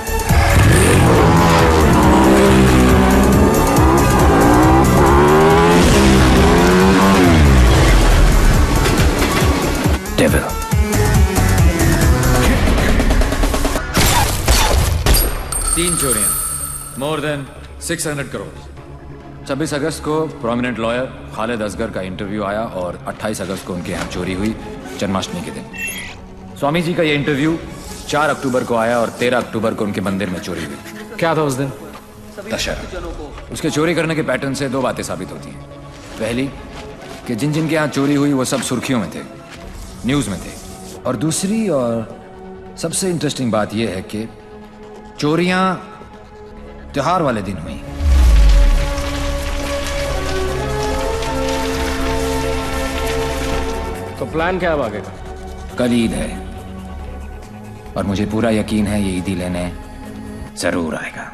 डेविल। तीन चोरियां, मोर देन 600 करोड़। 26 अगस्त को प्रोमिनेंट लॉयर खालिद असगर का इंटरव्यू आया और 28 अगस्त को उनके यहाँ चोरी हुई, जन्माष्टमी के दिन। स्वामी जी का ये इंटरव्यू 4 अक्टूबर को आया और 13 अक्टूबर को उनके मंदिर में चोरी हुई। क्या था उस दिन? दशहरा। उसके चोरी करने के पैटर्न से 2 बातें साबित होती हैं। पहली कि जिन जिनके यहाँ चोरी हुई वो सब सुर्खियों में थे, न्यूज़ में थे। और दूसरी और सबसे इंटरेस्टिंग बात यह है कि चोरियां त्योहार वाले दिन हुई। तो प्लान क्या है आगे का? कल ईद है और मुझे पूरा यकीन है ये ईदी लेने जरूर आएगा।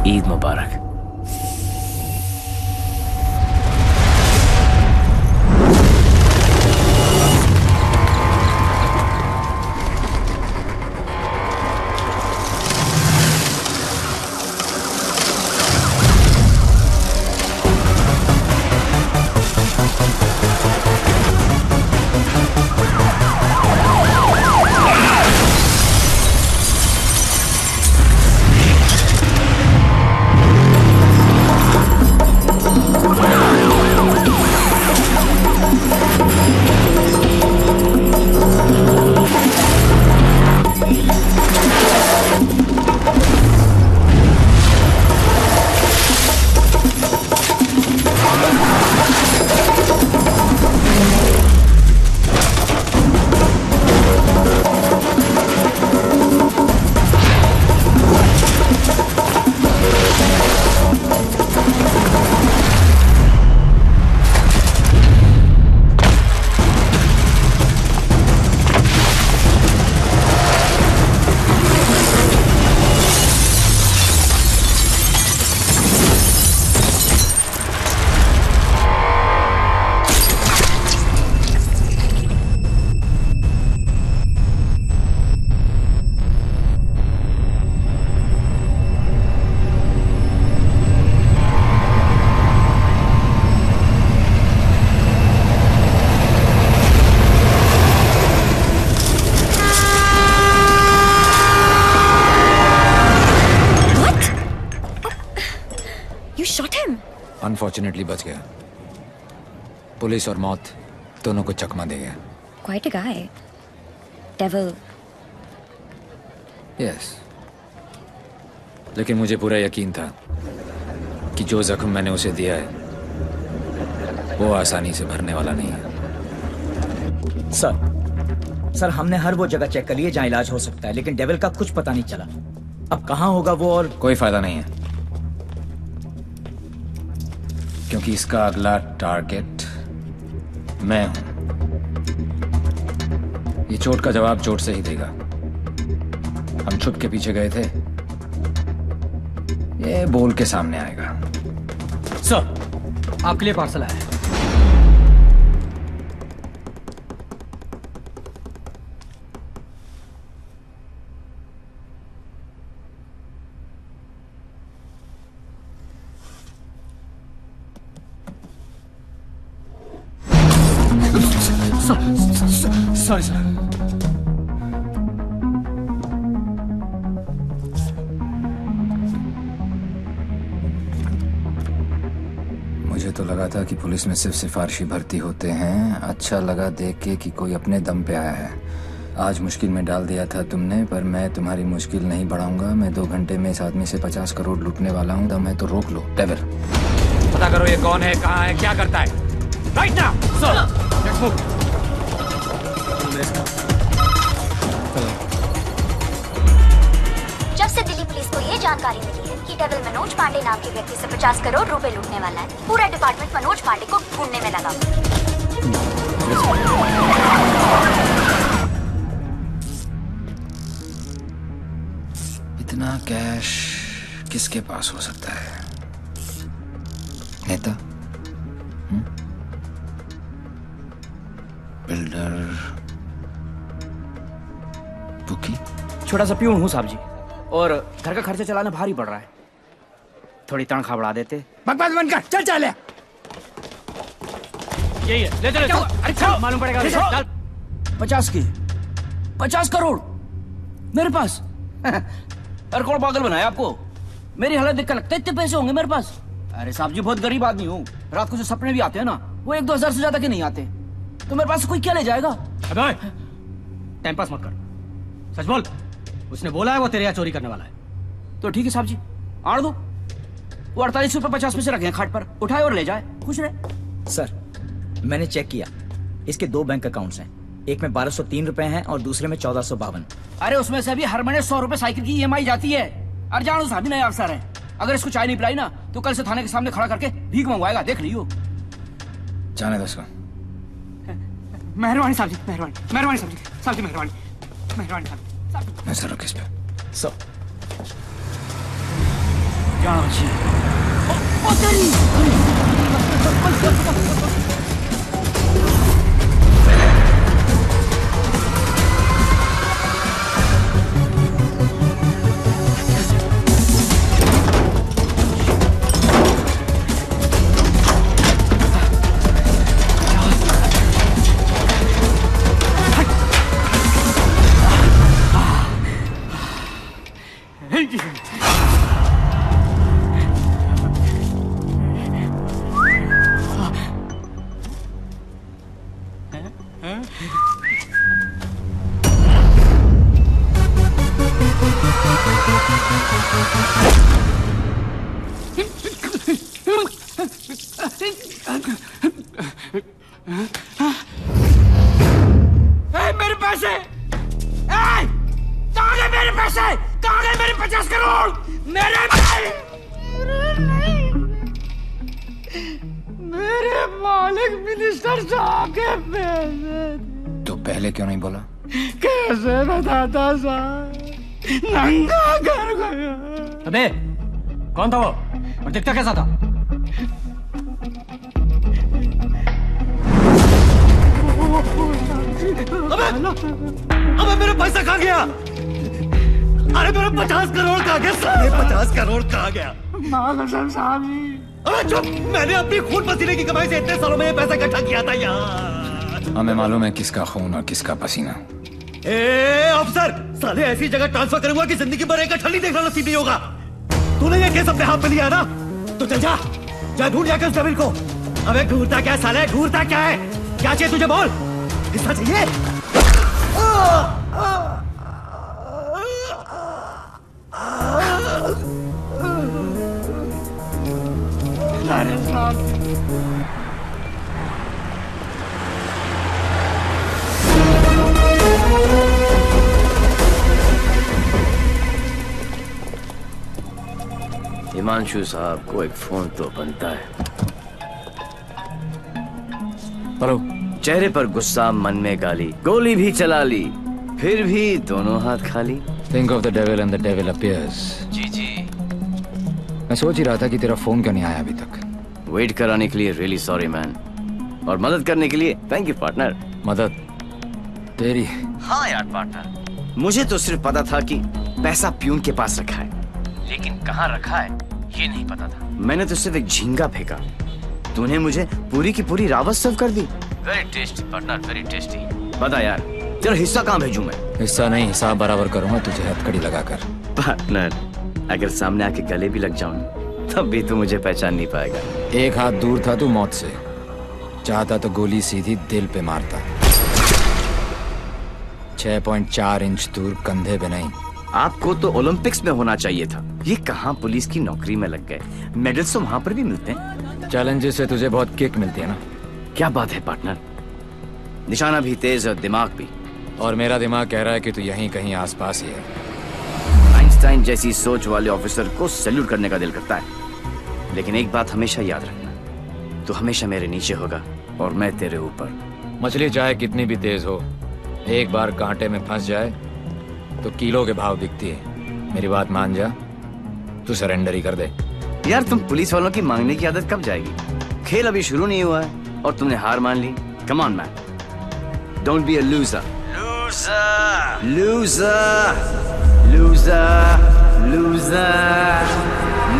ईद मुबारक। अनफॉर्चुनेटली बच गया। पुलिस और मौत दोनों को चकमा दे गया। Quite a guy. Devil. Yes. लेकिन मुझे पूरा यकीन था कि जो जख्म मैंने उसे दिया है वो आसानी से भरने वाला नहीं है। सर हमने हर वो जगह चेक कर ली है जहाँ इलाज हो सकता है, लेकिन डेविल का कुछ पता नहीं चला। अब कहाँ होगा वो, और कोई फायदा नहीं है क्योंकि इसका अगला टारगेट मैं हूं। ये चोट का जवाब चोट से ही देगा। हम छुप के पीछे गए थे, ये बोल के सामने आएगा। सर आपके लिए पार्सल आया है। Sorry sir. मुझे तो लगा था कि पुलिस में सिर्फ सिफारिशी भर्ती होते हैं। अच्छा लगा देख के कि कोई अपने दम पे आया है। आज मुश्किल में डाल दिया था तुमने, पर मैं तुम्हारी मुश्किल नहीं बढ़ाऊंगा। मैं 2 घंटे में इस आदमी से 50 करोड़ लूटने वाला हूँ। दम है तो रोक लो। डेविल, पता करो ये कौन है, कहाँ है, क्या करता है। Right now sir. Let's move. जब से दिल्ली पुलिस को ये जानकारी मिली है कि डेविल मनोज पांडे नाम के व्यक्ति से 50 करोड़ रुपए लूटने वाला है, पूरा डिपार्टमेंट मनोज पांडे को ढूंढने में लगा। इतना कैश किसके पास हो सकता है? नेता, बिल्डर, बुकी? छोटा सा प्यून हूँ साहब जी, और घर का खर्चा चलाना भारी पड़ रहा है। थोड़ी तनख्वाह बढ़ा देते। बकवास बंद कर, चल चल। यही है, ले चलो। अरे चल, मालूम पड़ेगा। चल। 50 करोड़ मेरे पास। अरे कौन पागल बनाया आपको? मेरी हालत देख कर लगता है इतने पैसे होंगे मेरे पास। अरे साहब जी, बहुत गरीब आदमी हूँ। रात को जो सपने भी आते हैं ना, वो 1-2 हजार से ज्यादा के नहीं आते। तो मेरे पास से कोई क्या ले जाएगा? अबे टाइम पास मत कर, सच बोल। उसने बोला है वो तेरे यहाँ चोरी करने वाला है। तो ठीक है साहब जी, आड़ दो। वो 48 रुपए 50 पैसे रखे हैं खाट पर, उठाए और ले जाए, खुश रहे। सर, मैंने चेक किया, इसके 2 बैंक अकाउंट्स हैं। एक में 1203 रुपए हैं और दूसरे में 1452। अरे उसमें से भी हर महीने 100 रुपए साइकिल की EMI जाती है। अरे जानो साहब, नया अफसर है। अगर इसको चाय नहीं पिलाई ना, तो कल से थाने के सामने खड़ा करके भीख मंगवाएगा, देख लियो। जाने दो उसको। मेहरबानी साहब जी, मेहरबानी साहब जी, साहब जी मेहरबानी साहब जी। नजर रखो इस पे। सर, जानो जी। मेरे पैसे! कहाँ गए मेरे पैसे? कहाँ गए मेरे 50 करोड़? मेरे मालिक मिनिस्टर साहब के पैसे। तो पहले क्यों नहीं बोला? कैसे बताता साहब, नंगा कर गया। अबे कौन था वो, और दिखता कैसा था? अबे मेरा पैसा कहाँ गया? अरे मेरा 50 करोड़ कहाँ गया? साढ़े 50 करोड़ कहाँ गया? अबे चुप! मैंने अपनी खून पसीने की कमाई से इतने सालों में ये पैसा इकट्ठा किया था यार। हमें मालूम है किसका खून और किसका पसीना। अफसर, साले ऐसी जगह ट्रांसफर करूंगा कि जिंदगी भर एक ठंडी देखना नसीब नहीं होगा। तूने ये केस अपने हाथ में लिया ना, तो चल जा ढूंढ जाकर उस डेविल को। अबे ढूंढता क्या साले, ढूंढता क्या है? क्या चाहिए तुझे, बोल। हिस्सा चाहिए? हिमांशु साहब को एक फोन तो बनता है। हेलो। चेहरे पर गुस्सा, मन में गाली, गोली भी चला ली, फिर भी दोनों हाथ खाली। Think of the devil and the devil appears. जी जी। मैं सोच ही रहा था कि तेरा फोन क्यों नहीं आया अभी तक। वेट कराने के लिए रियली सॉरी मैन, और मदद करने के लिए थैंक यू पार्टनर। मदद तेरी? हाँ यार पार्टनर, मुझे तो सिर्फ पता था कि पैसा प्यून के पास रखा है, लेकिन कहाँ रखा है ये नहीं पता था। मैंने तो सिर्फ एक झींगा फेंका, तूने मुझे पूरी की पूरी रावत सर्व कर दी। Very tasty partner, very tasty. बता यार, तेरा हिस्सा कहाँ भेजूं मैं? हिस्सा नहीं, हिसाब बराबर करूंगा तुझे हथकड़ी लगाकर। पार्टनर, अगर सामने आके गले भी लग जाऊं तब भी तू मुझे पहचान नहीं पाएगा। एक हाथ दूर था तू मौत से, चाहता तो गोली सीधी दिल पे मारता। 6.4 इंच दूर, कंधे पे नहीं। आपको तो ओलंपिक्स में होना चाहिए था। ये कहाँ पुलिस की नौकरी में लग गए? मेडल्स तो वहाँ पर भी मिलते हैं। चैलेंजेस से तुझे बहुत किक मिलती है ना? क्या बात है पार्टनर, निशाना भी तेज और दिमाग भी। और मेरा दिमाग कह रहा है कि तू यहीं कहीं आसपास ही है। आइंस्टाइन जैसी सोच वाले ऑफिसर को सैल्यूट करने का दिल करता है, लेकिन एक बात हमेशा याद रखना, तू हमेशा मेरे नीचे होगा और मैं तेरे ऊपर। मछली चाहे कितनी भी तेज हो, एक बार कांटे में फंस जाए तो किलो के भाव बिकती है। मेरी बात मान जा, तू सरेंडर ही कर दे। यार तुम पुलिस वालों की मांगने की आदत कब जाएगी? खेल अभी शुरू नहीं हुआ है और तुमने हार मान ली। Come on man, don't be a loser. Loser loser loser loser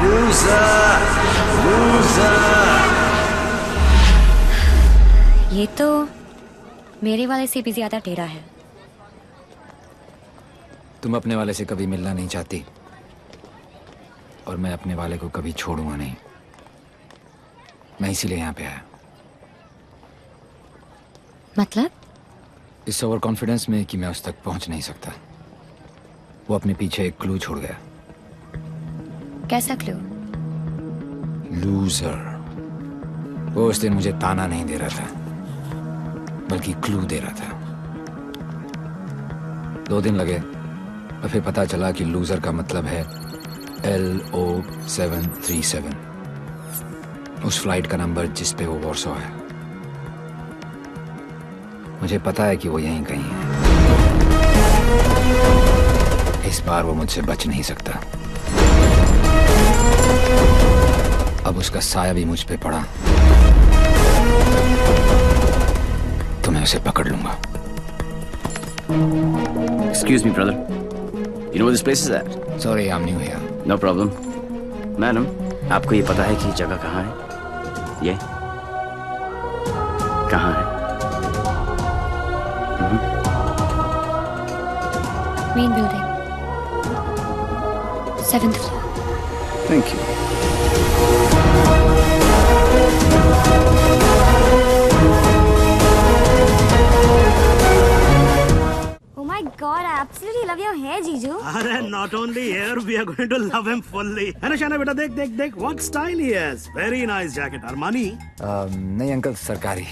loser loser. ये तो मेरे वाले से भी ज्यादा टेढ़ा है। तुम अपने वाले से कभी मिलना नहीं चाहती और मैं अपने वाले को कभी छोड़ूंगा नहीं। मैं इसीलिए यहाँ पे आया। मतलब? इस ओवर कॉन्फिडेंस में कि मैं उस तक पहुंच नहीं सकता। वो अपने पीछे एक क्लू छोड़ गया। कैसा क्लू? लूजर। वो उस दिन मुझे ताना नहीं दे रहा था, बल्कि क्लू दे रहा था। 2 दिन लगे और फिर पता चला कि लूजर का मतलब है LO737, उस फ्लाइट का नंबर जिस पे वो वॉर्सो है। मुझे पता है कि वो यहीं कहीं है। इस बार वो मुझसे बच नहीं सकता। अब उसका साया भी मुझ पे पड़ा तो मैं उसे पकड़ लूंगा। Excuse me, brother. You know where this place is at? Sorry, I'm new here. No problem. Madam, आपको ये पता है कि ये जगह कहाँ है? ये कहाँ है? Main building, 7th floor. Thank you. Oh my God, I absolutely love your hair, Jiju. अरे not only hair, we are going to love him fully. है ना शाना बेटा, देख देख देख, what style he has. Very nice jacket, Armani. नहीं uncle, सरकारी।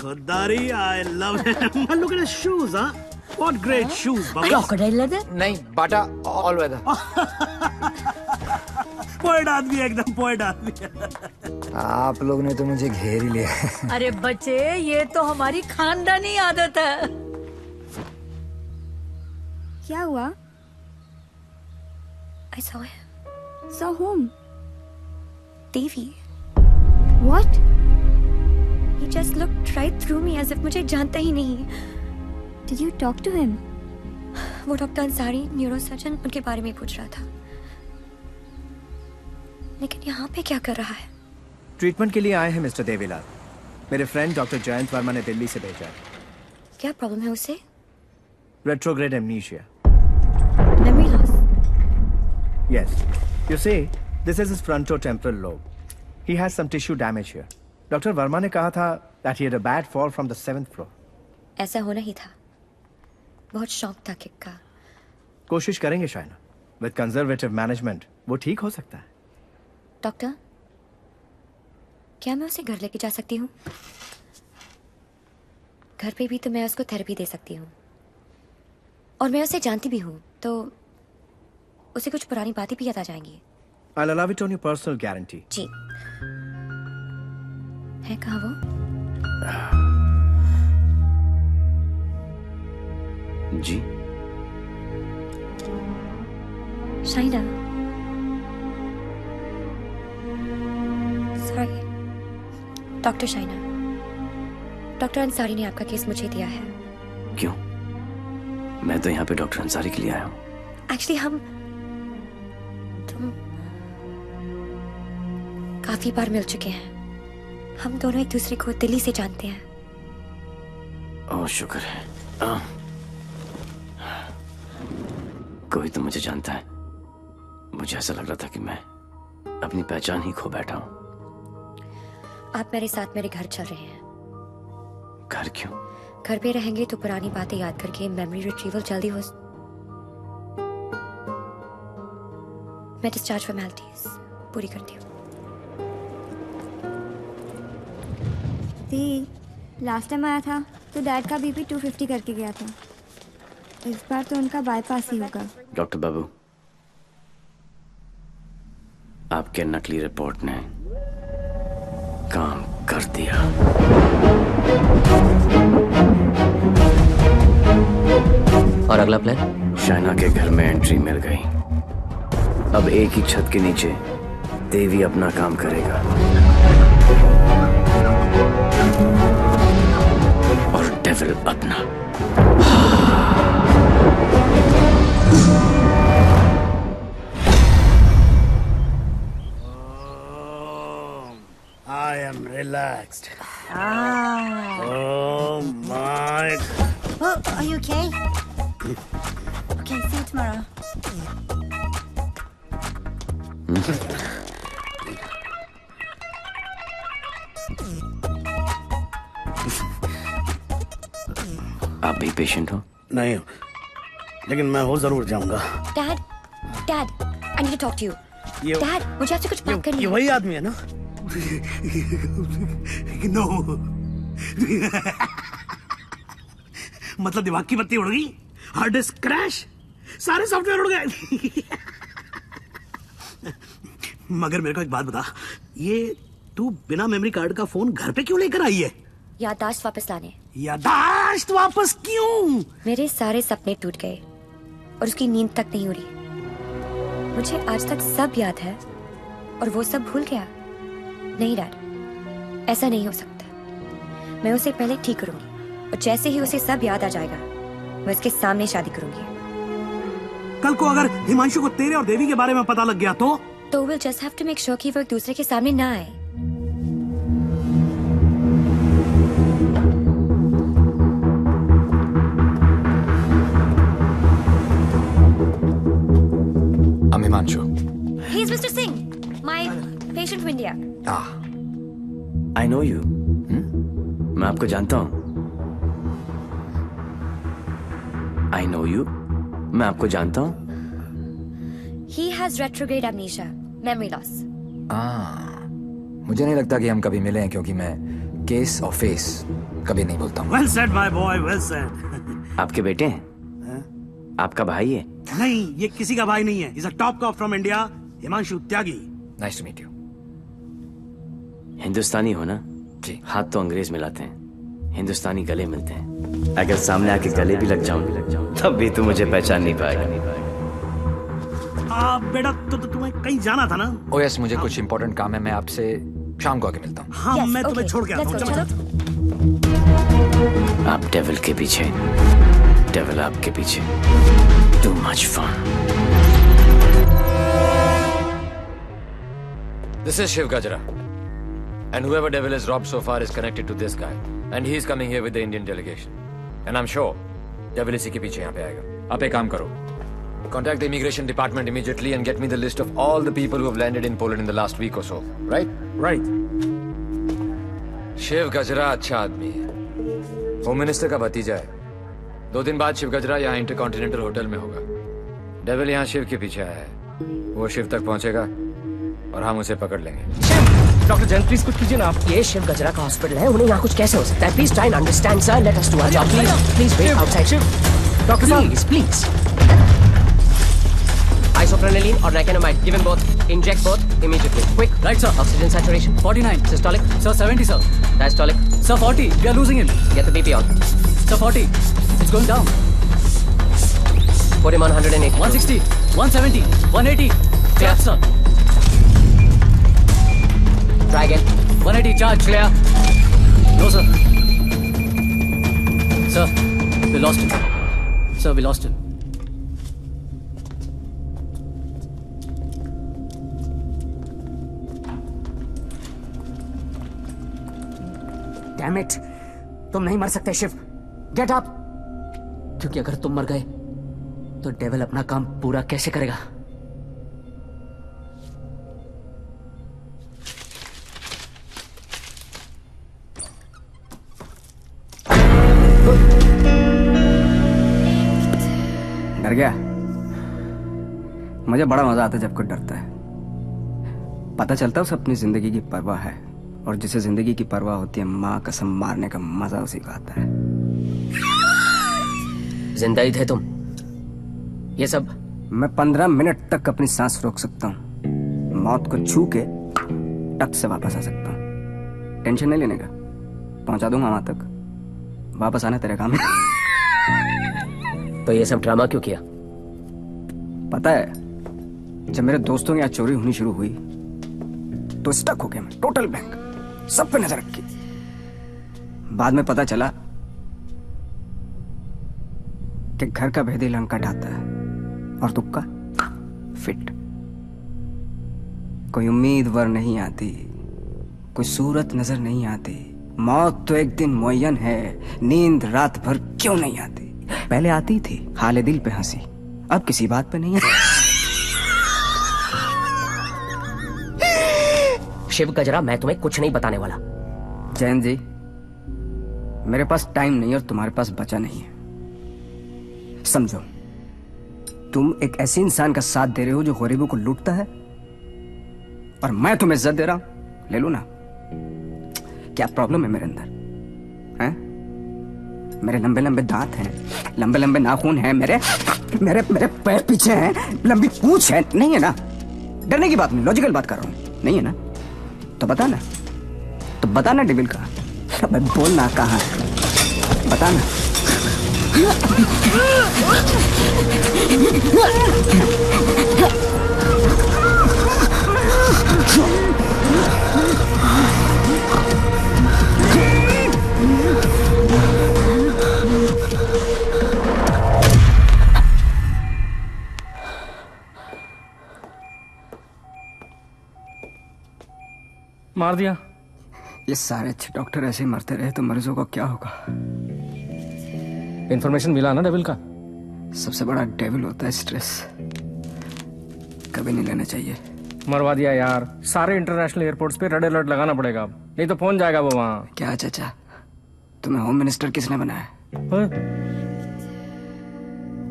खुददारी, I love him. And look at his shoes, huh? What great shoes, Baba. Crocodile leather? नहीं, बाटा ऑल वेदर। पोएट आदमी, एकदम पोएट आदमी। आप लोग ने तो मुझे घेर ही लिया। अरे बच्चे, ये तो हमारी खानदानी आदत है। क्या हुआ? I saw him. Saw whom? Devi. What? He just looked right through me as if मुझे जानता ही नहीं। Did you talk to him? वो डॉक्टर अंसारी, न्यूरोसर्जन, उनके बारे में पूछ रहा था। लेकिन यहाँ पे क्या कर रहा है? ट्रीटमेंट के लिए आए हैं मिस्टर देवीलाल। मेरे फ्रेंड डॉक्टर जयंत वर्मा ने दिल्ली से भेजा है। क्या प्रॉब्लम है उसे? Retrograde amnesia. Memory loss. Yes. You see, this is his frontotemporal lobe. He has some tissue damage here. Doctor Verma ने कहा था that he had a bad fall from the 7th floor. ऐसा होना ही था। बहुत शौक था किक का। कोशिश करेंगे शायना। With conservative management, वो ठीक हो सकता है। डॉक्टर, क्या मैं उसे घर लेके जा सकती हूँ? घर पे भी तो मैं उसको थेरेपी दे सकती हूँ, और मैं उसे जानती भी हूँ, तो उसे कुछ पुरानी बातें भी याद आ जाएंगी। I'll allow it on your personal guarantee. जी। है कहाँ वो? जी। Shaina. Sorry, doctor Shaina. Doctor Ansari ने आपका केस मुझे दिया है। क्यों? मैं तो यहाँ पे डॉक्टर अंसारी के लिए आया हूँ। एक्चुअली तुम काफी बार मिल चुके हैं। हम दोनों एक दूसरे को दिल्ली से जानते हैं। ओह शुक्र है। कोई तो मुझे जानता है। मुझे ऐसा लग रहा था कि मैं अपनी पहचान ही खो बैठा हूँ। आप मेरे साथ मेरे घर चल रहे हैं। घर क्यों? घर पे रहेंगे तो पुरानी बातें याद करके मेमोरी रिट्रीवल जल्दी हो। मैं डिस्चार्ज फॉर्मेलिटीज पूरी करती हूँ। लास्ट टाइम आया था तो डैड का बीपी 250 करके गया था। इस बार तो उनका बाईपास ही होगा। डॉक्टर बाबू, आपके नकली रिपोर्ट ने काम कर दिया। और अगला प्लान? शाइना के घर में एंट्री मिल गई। अब एक ही छत के नीचे देवी अपना काम करेगा और डेविल अपना। I am relaxed. Oh my. Oh, are you okay? Okay, see you tomorrow. आप भी पेशेंट हो? नहीं हो, लेकिन मैं हो जरूर जाऊंगा। Dad, dad, I need to talk to you. Dad, मुझे आपसे कुछ बात करनी है। ये वही आदमी है ना? नो। मतलब दिमाग की बत्ती उड़ गई, हार्ड डिस्क क्रैश, सारे सॉफ्टवेयर उड़ गए। मगर मेरे को एक बात बता, ये तू बिना मेमोरी कार्ड का फोन घर पे क्यों लेकर आई है? याददाश्त वापस लाने। याददाश्त वापस क्यों? मेरे सारे सपने टूट गए और उसकी नींद तक नहीं उड़ी। मुझे आज तक सब याद है और वो सब भूल गया। नहीं डैड, ऐसा नहीं हो सकता। मैं उसे पहले ठीक करूंगी और जैसे ही उसे सब याद आ जाएगा मैं उसके सामने शादी करूंगी। कल को अगर हिमांशु को तेरे और देवी के बारे में पता लग गया तो we'll just have to make sure कि वो एक दूसरे के सामने ना आए। I'm Himanshu. He's Mr. Singh, my patient from India. I know you. मैं आपको जानता हूँ। I know you. मैं आपको जानता हूँ। He has retrograde amnesia, memory loss. मुझे नहीं लगता कि हम कभी मिले हैं, क्योंकि मैं केस और फेस कभी नहीं बोलता हूँ। Well said, my boy, well said. आपके बेटे हैं? आपका भाई है? नहीं, ये किसी का भाई नहीं है। He's a top cop from India, Himanshu Tyagi. Nice to meet you. हिंदुस्तानी हो ना? जी। हाथ तो अंग्रेज मिलाते हैं, हिंदुस्तानी गले मिलते हैं। अगर सामने आके गले भी लग जाऊं तब भी तू मुझे पहचान नहीं पाएगा। बेटा तो तुम्हें कहीं जाना था ना? Oh yes, मुझे कुछ इम्पोर्टेंट काम है। मैं आपसे शाम को आके मिलता हूँ। हाँ, मैं तुम्हें छोड़ के आता हूँ। आप डेविल के पीछे, डेविल आपके पीछे। Too much fun. This is Shiv Gajra. And whoever devil has robbed so far is connected to this guy. And he is coming here with the Indian delegation. And I'm sure devil इसी के पीछे यहाँ पे आएगा। आप एक काम करो, contact the immigration department immediately and get me the list of all the people who have landed in Poland in the last week or so. Right? Right. Shiv गजरा अच्छा आदमी है, होम मिनिस्टर का भतीजा है। 2 दिन बाद शिव गजरा यहाँ इंटरकॉन्टिनेंटल होटल में होगा। डेविल यहाँ शिव के पीछे आया है, वो शिव तक पहुंचेगा और हम उसे पकड़ लेंगे। डॉक्टर जैन प्लीज कुछ कीजिए ना आप। ये शिव गजरा का हॉस्पिटल है, उन्हें यहाँ कुछ कैसे हो सकता है? Please try and understand sir, let us do our job please. Please wait outside. Doctor please please. Isoprenylene or nicotinamide, give him both. Inject both immediately. Quick. Right, sir. Oxygen saturation 49. Systolic. Sir, 70, sir. Diastolic. Sir, 40. We are losing him. Get the BP on. Sir, 40. It's going down. Put him on 180. 160. 170. 180. Clear, sir. Try again. 180. Charge. Clear. No, sir. Sir, we lost him. Sir, we lost him. Damn it. तुम नहीं मर सकते Shiv. Get up. क्योंकि अगर तुम मर गए तो डेविल अपना काम पूरा कैसे करेगा? डर गया? मुझे बड़ा मजा आता है जब कोई डरता है। पता चलता है उसे अपनी जिंदगी की परवाह है, और जिसे जिंदगी की परवाह होती है माँ कसम मारने का मजा उसी का आता है। जिंदा ही थे तुम? ये सब? मैं 15 मिनट तक अपनी सांस रोक सकता हूँ, मौत को छू के टक से वापस आ सकता हूँ। टेंशन नहीं लेने का, पहुंचा दूंगा वहां तक, वापस आना तेरे काम है। तो ये सब ड्रामा क्यों किया? पता है, जब मेरे दोस्तों के यहाँ चोरी होनी शुरू हुई तो स्टक हो गया मैं, टोटल बैंक, सब पे नजर रखी। बाद में पता चला कि घर का भेदी लंका ढाता है और तुक्का फिट। कोई उम्मीदवार नहीं आती, कोई सूरत नजर नहीं आती। मौत तो एक दिन मुअय्यन है, नींद रात भर क्यों नहीं आती? पहले आती थी हाले दिल पे हंसी, अब किसी बात पे नहीं है। शिव गजरा, मैं तुम्हें कुछ नहीं बताने वाला। जैन जी, मेरे पास टाइम नहीं और तुम्हारे पास बचा नहीं है। समझो, तुम एक ऐसे इंसान का साथ दे रहे हो जो गरीबों को लूटता है, और मैं तुम्हें इज्जत दे रहा हूं। ले लो ना। क्या प्रॉब्लम है मेरे अंदर? हैं? मेरे लंबे लंबे दांत हैं, लंबे लंबे नाखून हैं, मेरे मेरे मेरे पैर पीछे हैं, लंबी पूंछ है। नहीं है ना? डरने की बात नहीं, लॉजिकल बात कर रहा हूं। नहीं है ना? तो बता ना, तो बता ना डेविल का। अबे बोलना कहाँ है, बता ना। मार दिया। ये सारे अच्छे डॉक्टर ऐसे ही मरते रहे तो मरीजों का क्या होगा? इंफॉर्मेशन मिला ना डेविल का? सबसे बड़ा डेविल होता है स्ट्रेस, कभी नहीं लेना चाहिए। मरवा दिया यार। सारे इंटरनेशनल एयरपोर्ट्स पे रेड अलर्ट लगाना पड़ेगा, नहीं तो फोन जाएगा वो वहाँ। क्या चाचा, तुम्हें होम मिनिस्टर किसने बनाया?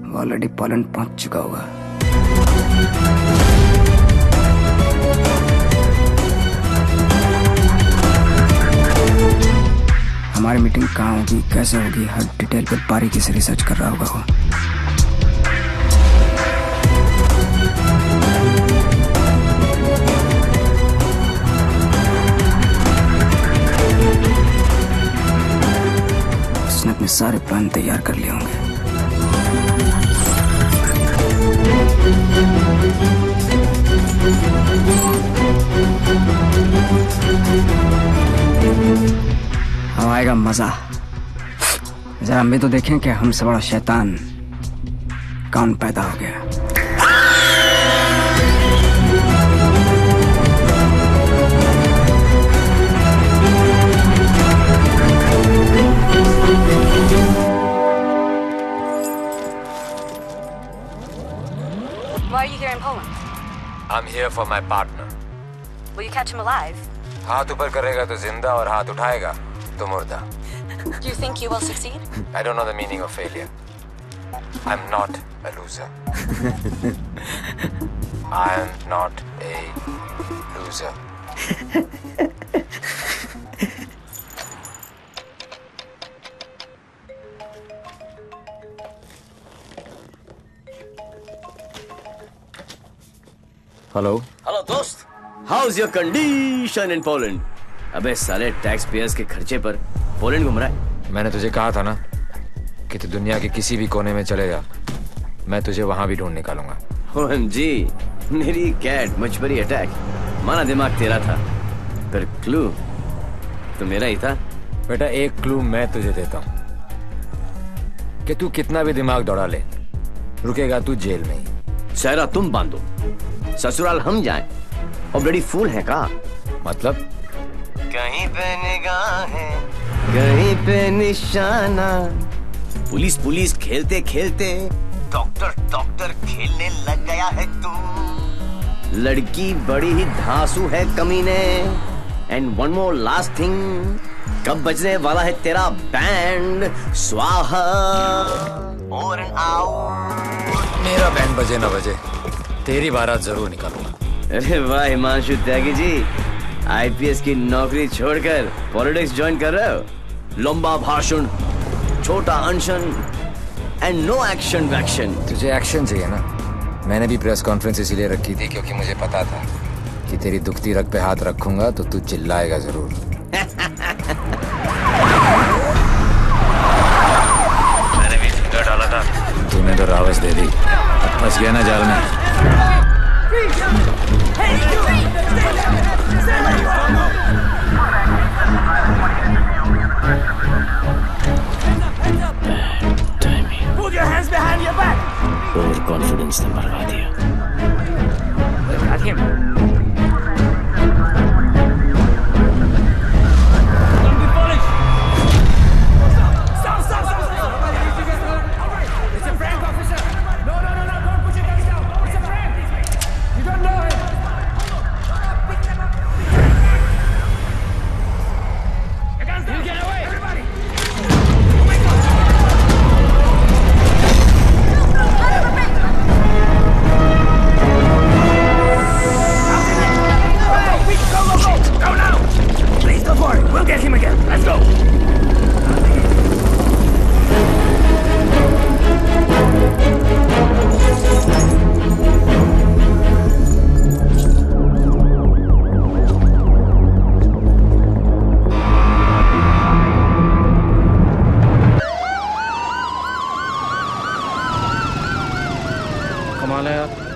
वो ऑलरेडी पोलैंड पहुंच चुका होगा। हमारी मीटिंग कहाँ होगी, कैसे होगी, हर डिटेल पे बारीकी से रिसर्च कर रहा होगा वो। उसने अपने सारे प्लान तैयार कर लिए होंगे। अब आएगा मजा। जरा हम भी तो देखें कि हमसे बड़ा शैतान कौन पैदा हो गया। Why are you here in Poland? I'm here for my partner. Will you catch him alive? हाथ ऊपर करेगा तो जिंदा और हाथ उठाएगा तो मुर्दा। Do you think you will succeed? I don't know the meaning of failure. I'm not a loser. I am not a loser. Hello दोस्त, how's your condition in Poland? अबे साले टैक्स पेयर्स के खर्चे पर पोलैंड घूम रहा है। मैंने तुझे कहा था ना कि तू दुनिया के किसी भी कोने में चले जा, मैं तुझे वहां भी ढूंढ निकालूंगा। OMG, मेरी कैट मुझ पर ही अटैक। माना दिमाग तेरा था, पर क्लू तो मेरा ही था। बेटा, एक क्लू मैं तुझे देता हूं कि तू कितना भी दिमाग दौड़ा ले, रुकेगा तू जेल में ही। सहरा तुम बांधो, ससुराल हम जाएं, और ब्लडी फूल है का? मतलब कहीं पे निगाहें, कहीं पे निशाना, पुलिस पुलिस खेलते खेलते डॉक्टर डॉक्टर खेलने लग गया है तू। लड़की बड़ी ही धांसू है कमीने। And one more last thing, कब बजने वाला है तेरा बैंड? स्वाहा और मेरा बैंड बजे ना बजे, तेरी बारात जरूर निकालूंगा। अरे वाह हिमांशु त्यागी जी, आईपीएस की नौकरी छोड़कर पॉलिटिक्स ज्वाइन कर रहे हो। लंबा भाषण, छोटा अनशन एंड नो एक्शन वैक्शन। तुझे एक्शन चाहिए ना? मैंने भी प्रेस कॉन्फ्रेंस इसीलिए रखी थी क्योंकि मुझे पता था कि तेरी दुखती रग पे हाथ रखूंगा तो तू चिल्लाएगा जरूर। मैंने भी फिंगर डाला था, तूने तो रावस दे दी। अब फंस गया ना जाल में। Put your hands behind your back. Over confidence ने मरवा दिया।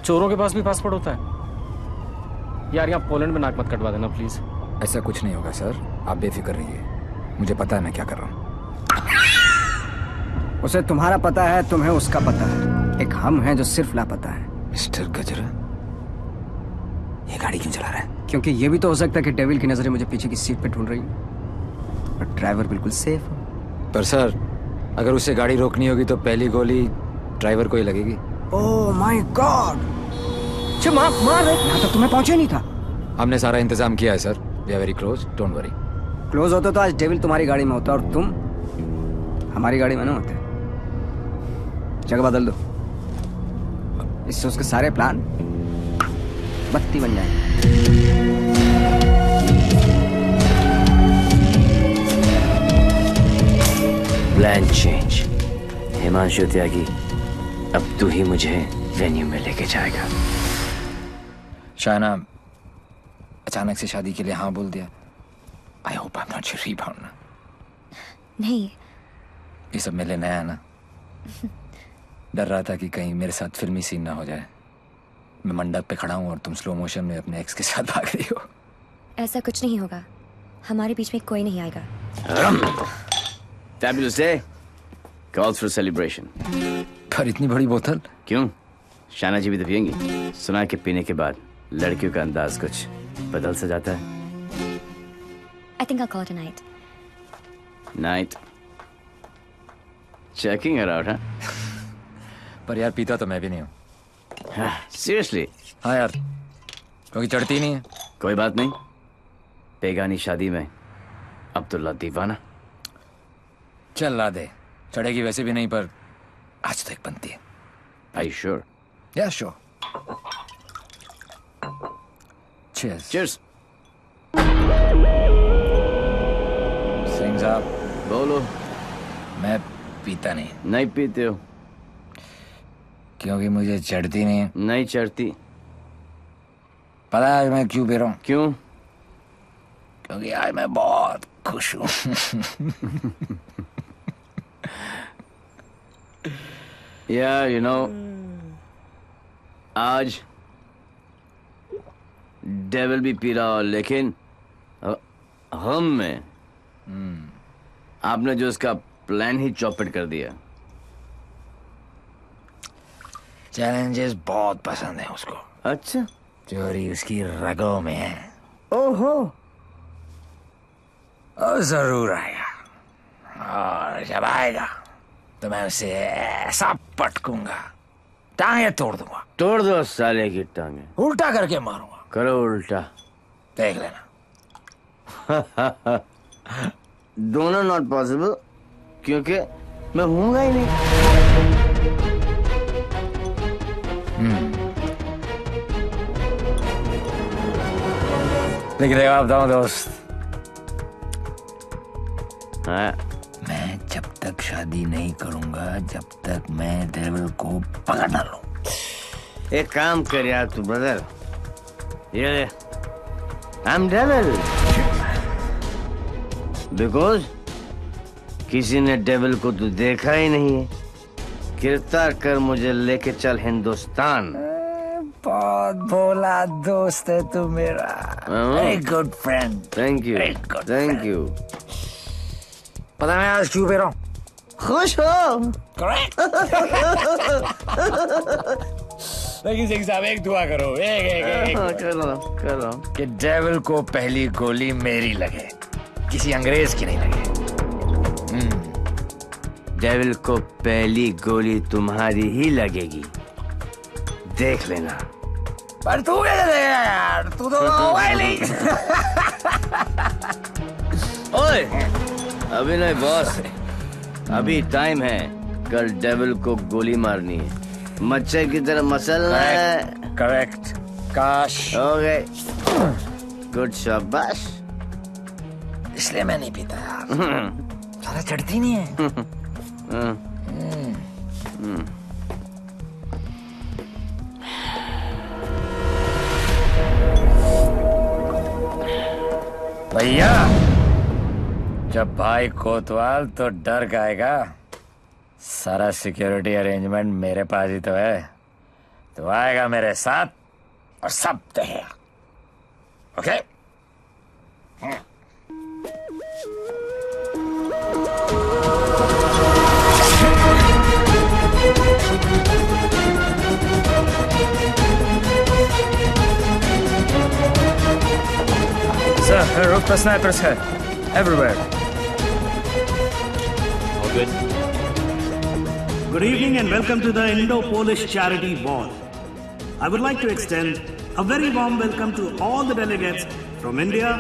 चोरों के पास भी पासपोर्ट होता है यार। यहाँ पोलैंड में नाक मत कटवा देना प्लीज। ऐसा कुछ नहीं होगा सर, आप बेफिक्र रहिए, मुझे पता है मैं क्या कर रहा हूँ। उसे तुम्हारा पता है, तुम्हें उसका पता है। एक हम हैं जो सिर्फ लापता है। मिस्टर गजरा, ये गाड़ी क्यों चला रहा है? क्योंकि ये भी तो हो सकता है कि डेविल की नजरें मुझे पीछे की सीट पे ढूंढ रही हैं और ड्राइवर बिल्कुल सेफ हो। पर सर, अगर उसे गाड़ी रोकनी होगी तो पहली गोली ड्राइवर को ही लगेगी। Oh my God! मार यहाँ तक तुम्हें पहुंचे नहीं था। हमने सारा इंतजाम किया है sir. We are very close, don't worry. Close होते तो आज डेविल तुम्हारी गाड़ी में होता और तुम हमारी गाड़ी में ना होते। जगह बदल दो, इससे उसके सारे प्लान बत्ती बन जाएंगे। Plan change. हिमांशु त्यागी, अब तू ही मुझे वेन्यू में लेके जाएगा। शायना अचानक से शादी के लिए हाँ बोल दिया। I hope I am not your rebound ना। नहीं, ये सब मेरे लिए नया है ना। डर रहा था कि कहीं मेरे साथ फिल्मी सीन ना हो जाए। मैं मंडप पे खड़ा हूँ और तुम स्लो मोशन में अपने एक्स के साथ भाग रही हो। ऐसा कुछ नहीं होगा, हमारे बीच में कोई नहीं आएगा। Fabulous day. Calls for celebration. पर इतनी बड़ी बोतल क्यों? शाना जी भी तो पियेंगी। सुना कि पीने के बाद लड़कियों का अंदाज कुछ बदल सा जाता है। I think I'll call it a night. Night. Checking her out, huh? पर यार पीता तो मैं भी नहीं हूँ। Seriously? हाँ यार, क्योंकि चढ़ती नहीं है। कोई बात नहीं, बेगानी शादी में अब्दुल्ला दीवाना। चल ला दे, चढ़ेगी वैसे भी नहीं, पर आज तो एक बनती है। Are you sure? Yeah, sure. Cheers. Cheers. Singh साहब बोलो। मैं पीता नहीं। नहीं पीते हो? क्योंकि मुझे चढ़ती नहीं है। नहीं चढ़ती? पता है मैं क्यों पी रहा हूँ? क्यों? क्योंकि आज मैं बहुत खुश हूँ। Yeah, you know, आज डेविल भी पी रहा, लेकिन हम में आपने जो उसका प्लान ही चौपट कर दिया। चैलेंजेस बहुत पसंद है उसको। अच्छा, चोरी उसकी रगों में है। ओहो, और जरूर आएगा, और जब आएगा तो मैं उसे ऐसा पटकूंगा, टांगे तोड़ दूंगा। तोड़ दो साले की टांगे। उल्टा करके मारूंगा। करो उल्टा, देख लेना। दोनों नॉट पॉसिबल, क्योंकि मैं हूंगा ही नहीं। लेकिन देखो आप दोनों दोस्त, मैं जब तक शादी नहीं करूंगा जब तक मैं डेविल को पकड़ ना लूं। एक काम कर यार तू ब्रदर, ये आई एम डेविल बिकॉज किसी ने डेविल को तो देखा ही नहीं है। गिरफ्तार कर मुझे लेके चल हिंदुस्तान। बहुत भोला दोस्त है तू मेरा। Very good friend. Thank you, thank you. पता मैं आज क्यों पी रहा हूँ? खुश हो? करेक्ट। लेकिन सिंह साहब एक दुआ करो, एक करो कि डेविल को पहली गोली मेरी लगे, किसी अंग्रेज की नहीं लगे। डेविल को पहली गोली तुम्हारी ही लगेगी, देख लेना। पर तू कैसे देगा यार, तू तो होगा ही नहीं। ओए अभी नहीं बॉस, अभी टाइम है। कल डेविल को गोली मारनी है, मच्छर की तरह मसलना है। करेक्ट। काश हो गए। गुड शाबाश। इसलिए मैं नहीं पीता यार, सारा चढ़ती नहीं है। भैया जब भाई कोतवाल तो डर गाएगा, सारा सिक्योरिटी अरेंजमेंट मेरे पास ही तो है। तो आएगा मेरे साथ और सब देगा। ओके? Sir, her roof पर snipers है, everywhere. All good. Good evening and welcome to the Indo-Polish Charity Ball. I would like to extend a very warm welcome to all the delegates from India.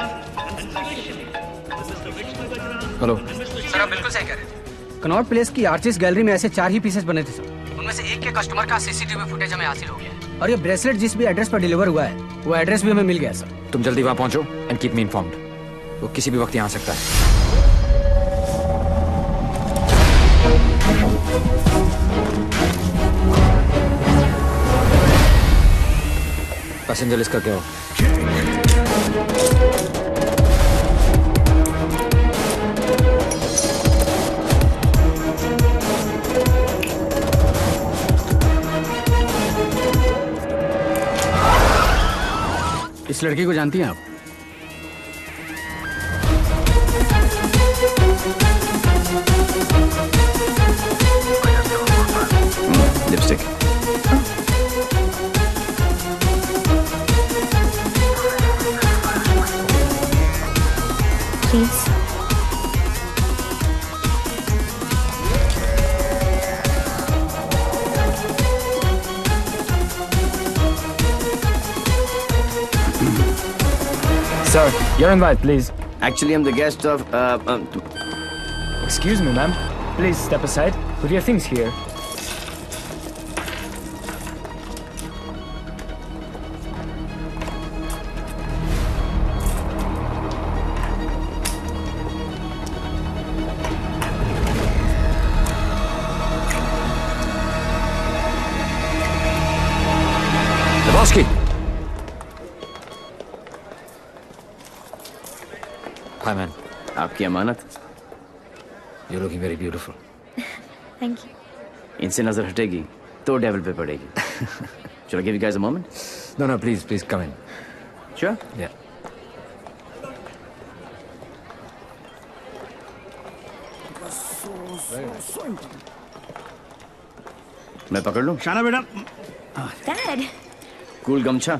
Hello sir आप बिल्कुल सही कह रहे थे। Connaught place की artist gallery में ऐसे 4 ही pieces बने थे सर। उनमें से एक के कस्टमर का सीसीटीवी फुटेज हमें हासिल हो गया है। और ये ब्रेसलेट जिस भी एड्रेस पर डिलीवर हुआ है वो एड्रेस भी हमें मिल गया सर। तुम जल्दी वहां पहुंचो एंड कीप मी इन्फॉर्म्ड। वो किसी भी वक्त यहाँ आ सकता है। पैसेंजर लिस्ट करके आओ। इस लड़की को जानती हैं आप? Lipstick. Please. Sir, your invite, please. Actually, I'm the guest of. Excuse me, ma'am. Please step aside. Put your things here. Lebowski. Hi, man. आपकी अमानत। You're looking very beautiful. Thank you. इनसे नजर हटेगी तो डेविल पे पड़ेगी। Shall I give you guys a moment? No, no, please come in. Sure? Yeah. मैं पकड़ लूं? शाना बेटा। Dad. कूल गमछा।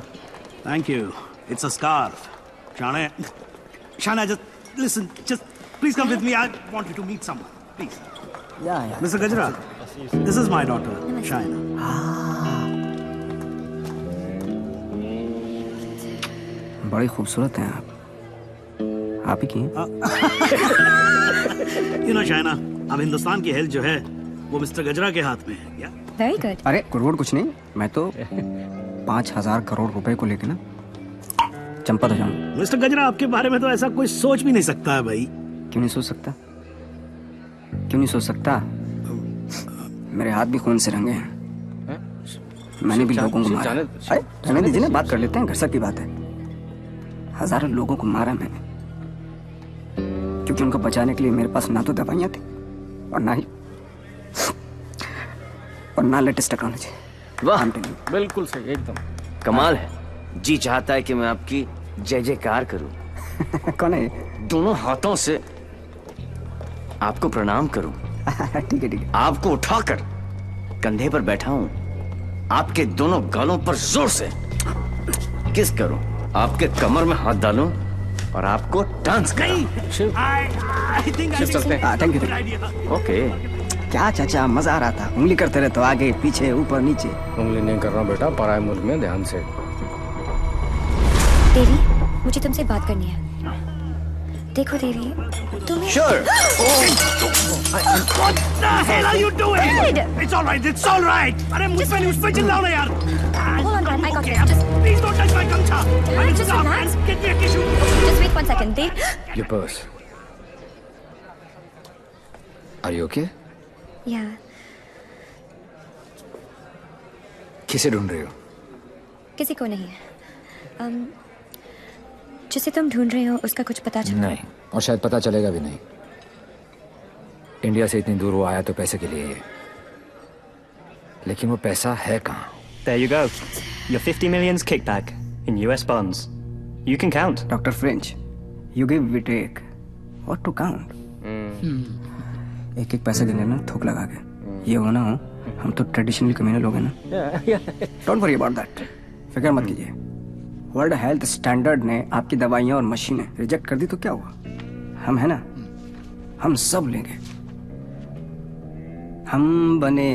Thank you. It's a scarf. Shana, just listen. Just please come with me. I want you to meet someone. Please. Mr. Gajra, this is my daughter, Shaina. बड़ी खूबसूरत हैं आप ही की हैं? You know, Shaina, अब हिंदुस्तान की health जो है वो मिस्टर गजरा के हाथ में है। Very good. अरे करोड़ कुछ नहीं, मैं तो 5,000 करोड़ रुपए को लेके ना चंपा तो जाऊंगा। मिस्टर गजरा, आपके बारे में तो ऐसा कोई सोच भी नहीं सकता है भाई। क्यों नहीं सोच सकता? क्यों नहीं सोच सकता? मेरे हाथ भी खून से रंगे हैं। मैंने भी लोगों को मारा। रहने दीजिए ना, बात कर लेते हैं, घर सब की बात है। हजारों लोगों को मारा मैंने, क्योंकि उनको बचाने के लिए मेरे पास ना तो दवाइयां थी और ना लेटेस्ट टेक्नोलॉजी। वाह, बिल्कुल सही, एकदम कमाल है। जी चाहता है कि मैं आपकी जय जयकार करूं। कौन है? दोनों हाथों से आपको प्रणाम करूं। ठीक है ठीक है। आपको उठाकर कंधे पर बैठा हूं, आपके दोनों गालों पर जोर से किस करूं, आपके कमर में हाथ डालूं और आपको डांस कराऊं। Thank you. ओके। क्या चाचा, मजा आ रहा था। उंगली करते रहे तो आगे पीछे ऊपर नीचे। उंगली नहीं कर रहा बेटा, पराये मुल्क में ध्यान से। देवी, मुझे तुमसे बात करनी है। देखो देवी, तुम्हें Sure. What the hell are you doing? It's all right. It's all right. अरे मुझ पे चिल्लाओ ना यार। Hold on, Dad. I got this. Please don't touch my gamcha. Just relax. Get me a tissue. Just wait 1 second, Dev. Your purse. Are you okay? Yeah. किसे ढूंढ रही हो? किसी को नहीं। जिसे तुम ढूंढ रहे हो उसका कुछ पता चला? नहीं, और शायद पता चलेगा भी नहीं। इंडिया से इतनी दूर वो आया तो पैसे के लिए, लेकिन वो पैसा है कहाँ? There you go. Your 50 million's kickback in US bonds. You can count. Dr. French, you give, we take. What to count? एक एक पैसे गिने ना थोक लगा के। ये हो ना हो, हम तो ट्रेडिशनल कम्युनल लोग हैं ना। Don't worry about that. फिक्र मत कीजिए। वर्ल्ड हेल्थ स्टैंडर्ड ने आपकी दवाइयाँ और मशीनें रिजेक्ट कर दी तो क्या हुआ? हम है ना, हम सब लेंगे। हम बने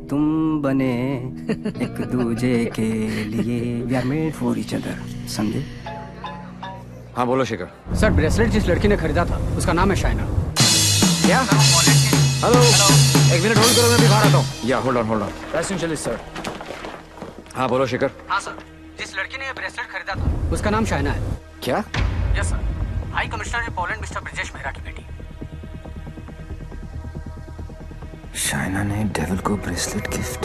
तुम बने एक दूजे के लिए, we are made for each other. समझे? हाँ बोलो शेखर। सर, ब्रेसलेट जिस लड़की ने खरीदा था उसका नाम है शाइना। क्या? हेलो, एक मिनट होल्ड करो, मैं भी बाहर आता हूँ। या होल्ड ऑन। Essentially sir. हाँ बोलो शेखर। हाँ सर, जिस लड़की ने ये ब्रेसलेट खरीदा था उसका नाम शाइना है। क्या? Yes sir, high commissioner in Poland mister Brijesh Mehra की बेटी। शाइना ने डेविल को ब्रेसलेट गिफ्ट।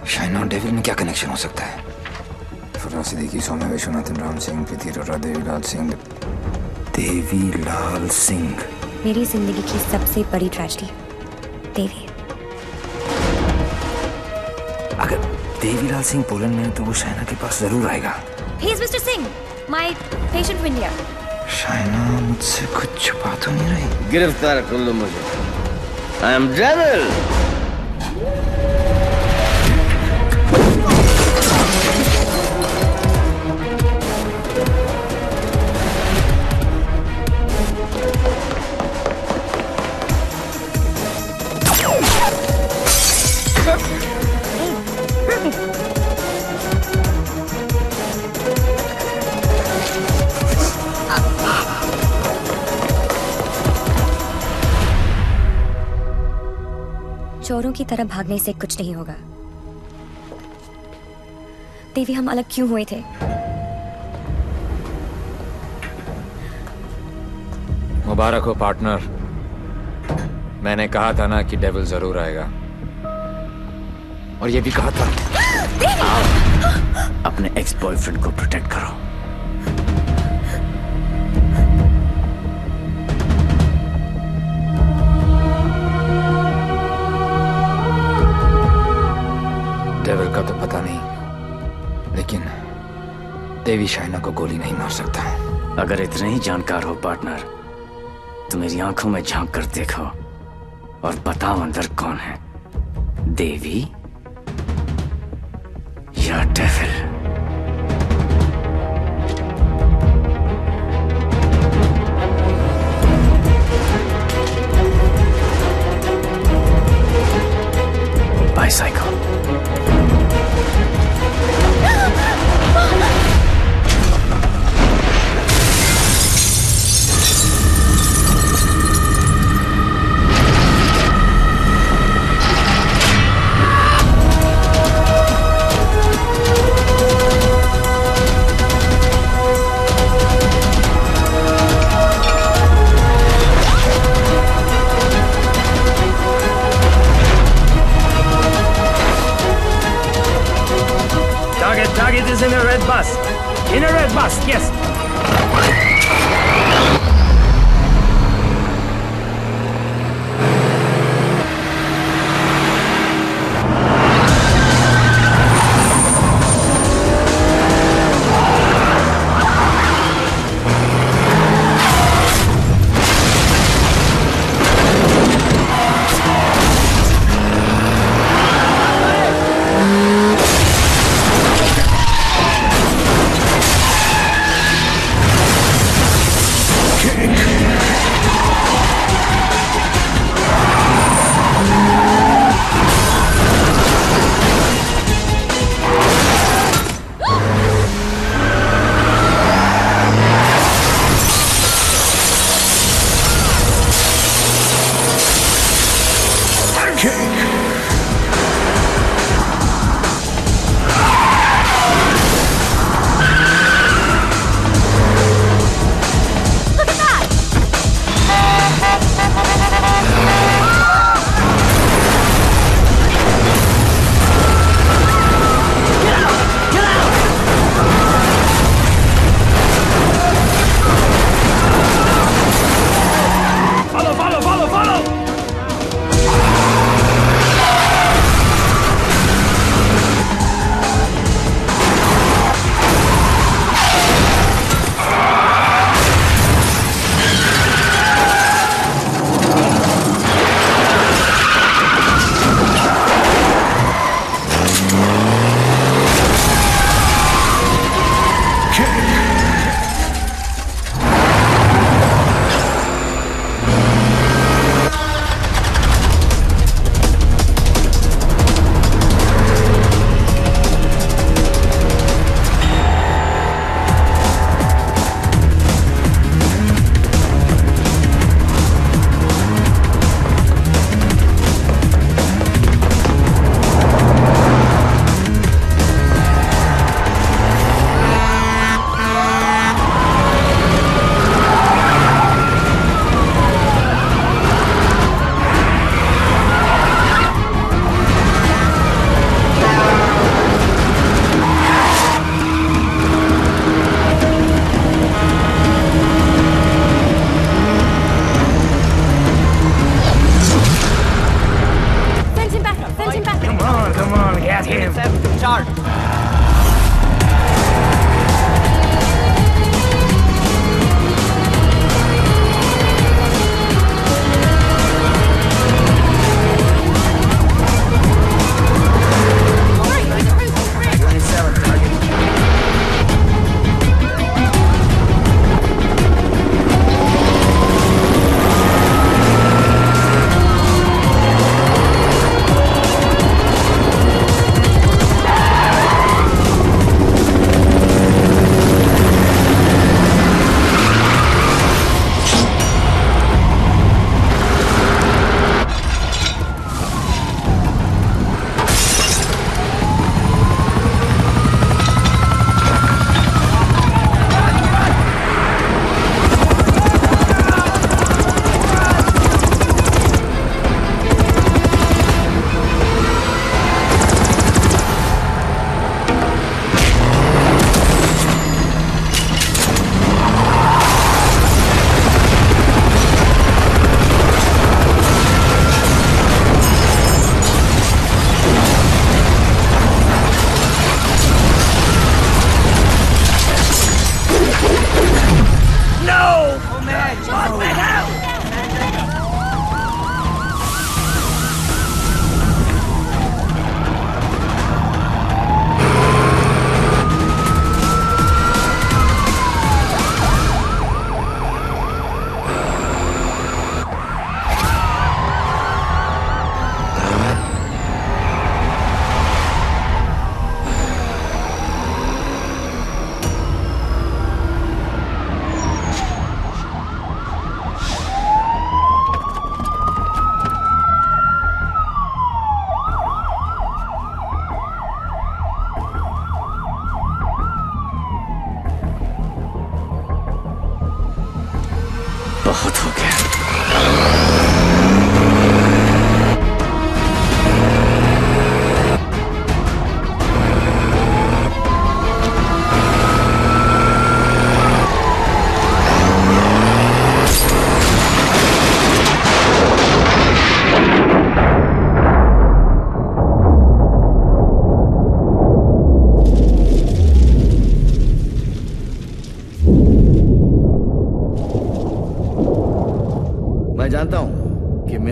शाइना और डेविल में क्या कनेक्शन हो सकता है? फुर्रा सिद्दीकी, सौम्या विश्वनाथन, राम सिंह, प्रीति अरोड़ा, देवीलाल सिंह। देवीलाल सिंह, मेरी जिंदगी की सबसे बड़ी ट्रेजेडी। देवी, अगर देवीलाल सिंह पोलैंड में है तो वो शाइना के पास जरूर आएगा। He is Mr. Singh, my patient from India. Shaina मुझसे कुछ छुपा तो नहीं रही? गिरफ्तार कर लो मुझे। I am devil. चोरों की तरह भागने से कुछ नहीं होगा। देवी, हम अलग क्यों हुए थे? मुबारक हो पार्टनर। मैंने कहा था ना कि डेविल जरूर आएगा, और ये भी कहा था। अपने एक्स बॉयफ्रेंड को प्रोटेक्ट करो। डेविल का तो पता नहीं, लेकिन देवी शाइना को गोली नहीं मार सकता। अगर इतने ही जानकार हो पार्टनर, तो मेरी आंखों में झांक कर देखो और बताओ अंदर कौन है, देवी या devil? target is in a red bus. In a red bus, yes.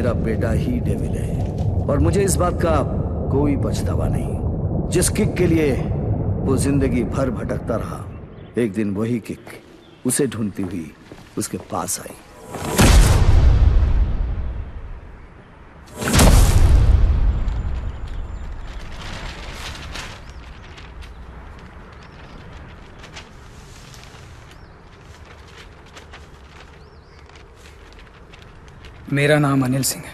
मेरा बेटा ही डेविल है और मुझे इस बात का कोई पछतावा नहीं। जिस किक के लिए वो जिंदगी भर भटकता रहा, एक दिन वही किक उसे ढूंढती हुई उसके पास आई। मेरा नाम अनिल सिंह है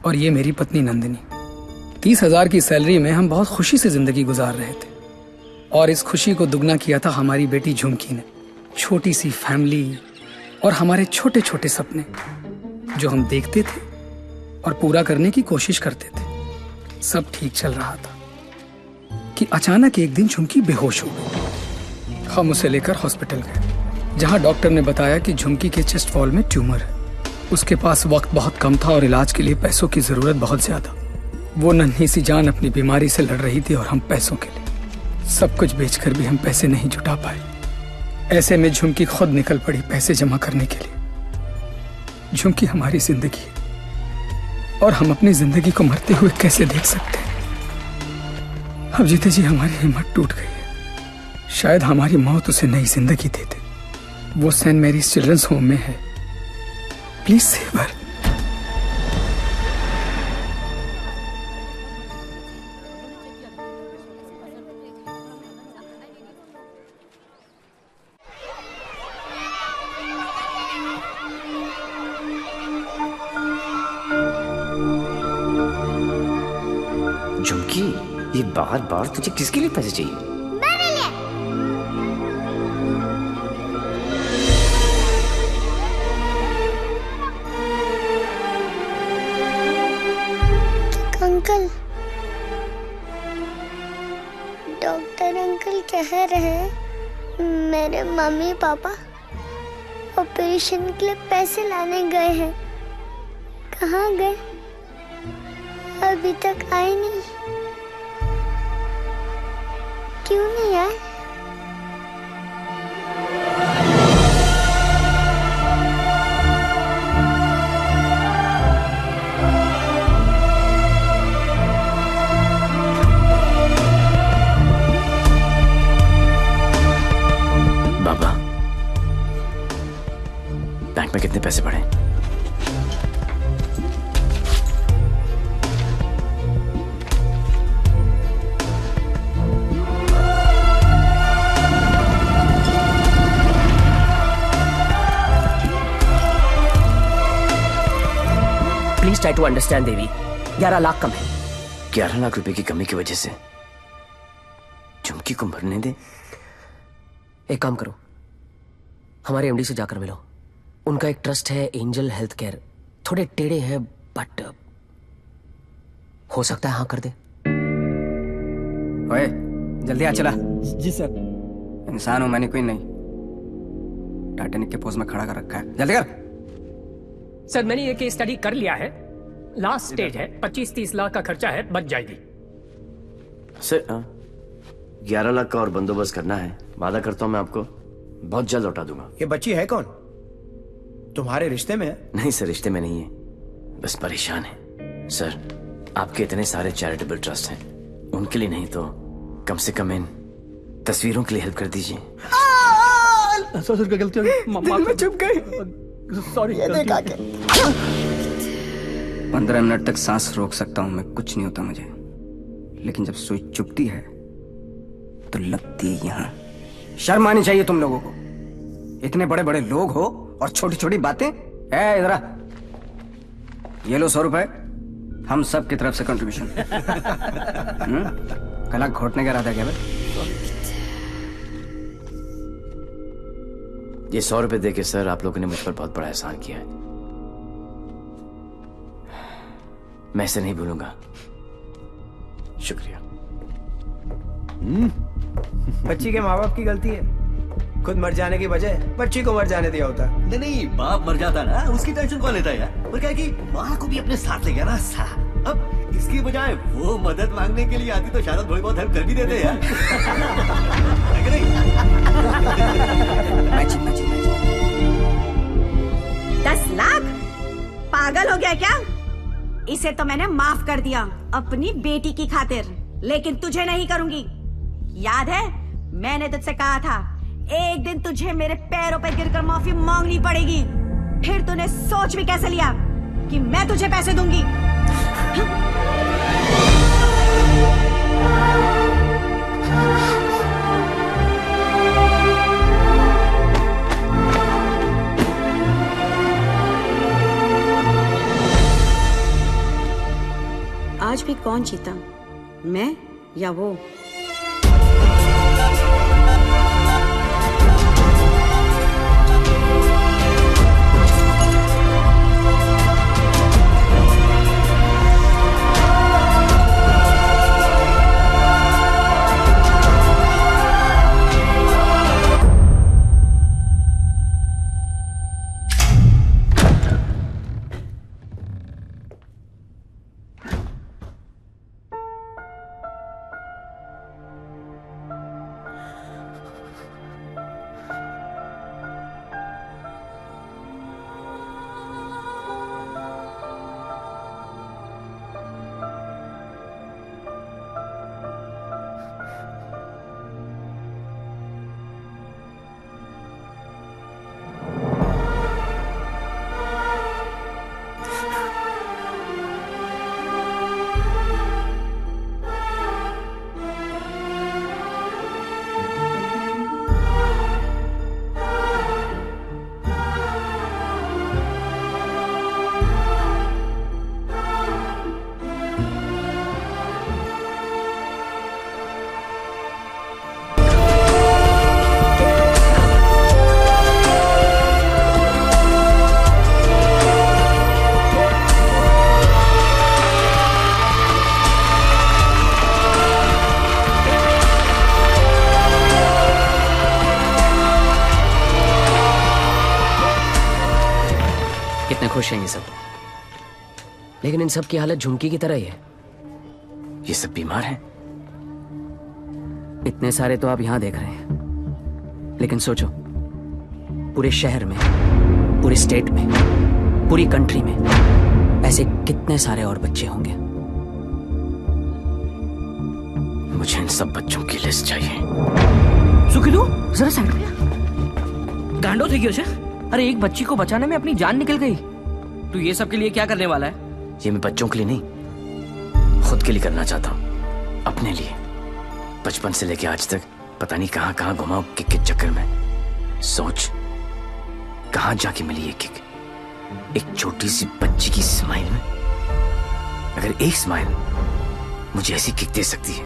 और ये मेरी पत्नी नंदिनी। 30,000 की सैलरी में हम बहुत खुशी से जिंदगी गुजार रहे थे और इस खुशी को दुगना किया था हमारी बेटी झुमकी ने। छोटी सी फैमिली और हमारे छोटे छोटे सपने जो हम देखते थे और पूरा करने की कोशिश करते थे। सब ठीक चल रहा था कि अचानक एक दिन झुमकी बेहोश हो गई। हम उसे लेकर हॉस्पिटल गए जहां डॉक्टर ने बताया कि झुमकी के चेस्ट वॉल में ट्यूमर है। उसके पास वक्त बहुत कम था और इलाज के लिए पैसों की जरूरत बहुत ज्यादा। वो नन्ही सी जान अपनी बीमारी से लड़ रही थी और हम पैसों के लिए सब कुछ बेचकर भी हम पैसे नहीं जुटा पाए। ऐसे में झुमकी खुद निकल पड़ी पैसे जमा करने के लिए। झुमकी हमारी जिंदगी है और हम अपनी जिंदगी को मरते हुए कैसे देख सकते हैं। अब जीते जी हमारी हिम्मत टूट गई है। शायद हमारी मौत उसे नई जिंदगी दे दे। वो सेंट मैरीज चिल्ड्रंस होम में है। Please save her. झुमकी, ये बार बार तुझे किसके लिए पैसे चाहिए? अंकल, डॉक्टर अंकल कह रहे हैं मेरे मम्मी पापा ऑपरेशन के लिए पैसे लाने गए हैं। कहाँ गए? अभी तक आए नहीं। क्यों नहीं आए? बाबा, बैंक में कितने पैसे पड़े? प्लीज ट्राई टू अंडरस्टैंड देवी। 11 लाख कम है। 11 लाख रुपए की कमी की वजह से झुमकी को मरने दे? एक काम करो, हमारे एमडी से जाकर मिलो। उनका एक ट्रस्ट है एंजल हेल्थ केयर। थोड़े टेढ़े हैं बट हो सकता है हाँ कर दे। ओए जल्दी आ चला। जी सर। इंसान हूं मैंने, कोई नहीं। टाइटैनिक के पोज में खड़ा कर रखा है, जल्दी कर। सर मैंने ये केस स्टडी कर लिया है। लास्ट स्टेज है, 25-30 लाख का खर्चा है, बच जाएगी। सर 11 लाख का और बंदोबस्त करना है। वादा करता हूं मैं आपको बहुत जल्द लौटा दूंगा। ये बच्ची है कौन? तुम्हारे रिश्ते में है? नहीं सर, रिश्ते में नहीं है, बस परेशान है। सर आपके इतने सारे चैरिटेबल ट्रस्ट हैं, उनके लिए नहीं तो कम से कम इन तस्वीरों के लिए हेल्प कर दीजिए। सर गलती हो गई। दिल में चुप गई। सॉरी। 15 मिनट तक सांस रोक सकता हूं मैं, कुछ नहीं होता मुझे। लेकिन जब सुई चुभती है तो लगती है यहां। शर्म आनी चाहिए तुम लोगों को। इतने बड़े बड़े लोग हो और छोटी छोटी बातें। इधर आ, ये लो 100 रुपए, हम सब की तरफ से कंट्रीब्यूशन। कला घोटने का इरादा क्या भाई? ये 100 रुपए देके सर आप लोगों ने मुझ पर बहुत बड़ा एहसान किया है। मैं इसे नहीं भूलूंगा। शुक्रिया। बच्ची के माँ बाप की गलती है। खुद मर जाने की बजाय बच्ची को मर जाने दिया होता। नहीं, बाप मर जाता ना, उसकी टेंशन कौन लेता है यार? और क्या कि माँ को भी अपने साथ ले गया ना साला। अब इसकी बजाय वो मदद मांगने के लिए आती तो शायद थोड़ी बहुत हेल्प कर भी देते यार। है कि नहीं? 10 लाख? पागल हो गया क्या? इसे तो मैंने माफ कर दिया अपनी बेटी की खातिर, लेकिन तुझे नहीं करूंगी। याद है मैंने तुझसे कहा था एक दिन तुझे मेरे पैरों पर गिरकर माफी मांगनी पड़ेगी। फिर तूने सोच भी कैसे लिया कि मैं तुझे पैसे दूंगी? आज भी कौन जीता, मैं या वो? खुश हैं ये सब, लेकिन इन सब की हालत झुमकी की तरह ही है। ये सब बीमार हैं। इतने सारे तो आप यहां देख रहे हैं, लेकिन सोचो पूरे शहर में, पूरे स्टेट में, पूरी कंट्री में ऐसे कितने सारे और बच्चे होंगे। मुझे इन सब बच्चों की लिस्ट चाहिए। सुखिलू जरा साइड में। गांडो थे क्यों? अरे एक बच्ची को बचाने में अपनी जान निकल गई। तू ये सब के लिए क्या करने वाला है? ये मैं बच्चों के लिए नहीं, खुद के लिए करना चाहता हूँ, अपने लिए। बचपन से लेके आज तक पता नहीं कहाँ कहाँ घुमाऊं किक के चक्कर में। सोच कहाँ जाके मिली ये किक, एक छोटी सी बच्ची की स्माइल में। अगर एक स्माइल मुझे ऐसी किक दे सकती है,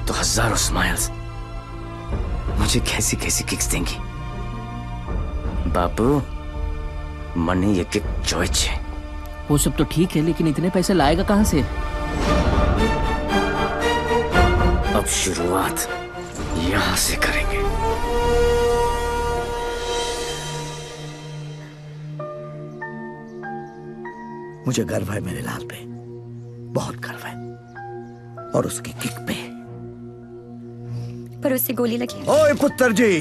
तो हजारों स्माइल्स मुझे कैसी कैसी किक्स देंगी। बापू मनी ये किक चॉइस है। वो सब तो ठीक है, लेकिन इतने पैसे लाएगा कहां से? अब शुरुआत यहां से करेंगे। मुझे गर्व है मेरे लाल पे, बहुत गर्व है, और उसकी किक पे। पर उससे गोली लगी। ओए पुत्र जी,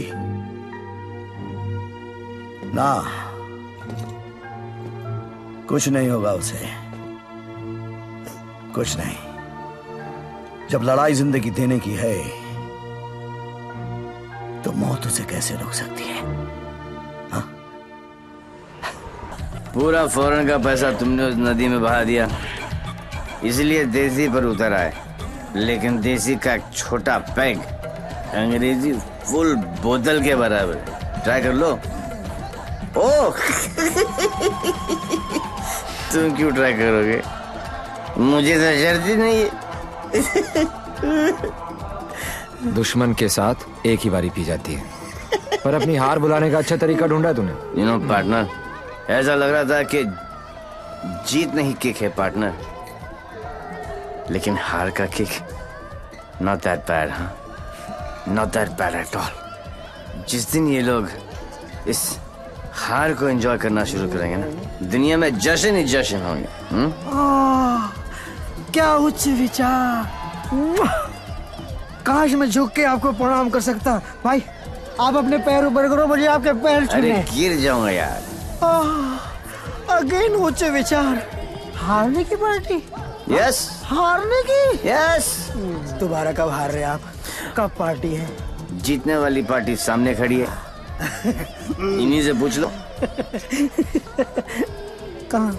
ना कुछ नहीं होगा उसे, कुछ नहीं। जब लड़ाई जिंदगी देने की है, तो मौत उसे कैसे रोक सकती है? हा? पूरा फौरन का पैसा तुमने उस नदी में बहा दिया, इसलिए देसी पर उतर आए। लेकिन देसी का एक छोटा पैग अंग्रेजी फुल बोतल के बराबर। ट्राई कर लो। ओह तुम क्यों ट्राई करोगे? मुझे तो शर्त ही नहीं है। दुश्मन के साथ एक ही बारी पी जाती है, पर अपनी हार बुलाने का अच्छा तरीका ढूंढा तूने। यू नो पार्टनर, ऐसा लग रहा था कि जीत नहीं किक है पार्टनर, लेकिन हार का किक नॉट दैट बैड। हाँ, not that bad at all. जिस दिन ये लोग इस हार को एंजॉय करना शुरू करेंगे ना, दुनिया में जश्न ही जश्न होंगे। क्या उच्च विचार! काश मैं झुक के आपको प्रणाम कर सकता। भाई आप अपने पैरों पर करो, मुझे आपके पैर छूने। अरे गिर जाऊंगा यार। अगेन उच्च विचार। हारने की पार्टी? यस। हारने की? यस। दोबारा कब हार रहे आप? कब पार्टी है? जीतने वाली पार्टी सामने खड़ी है, इन्हीं से पूछ लो। कहाँ?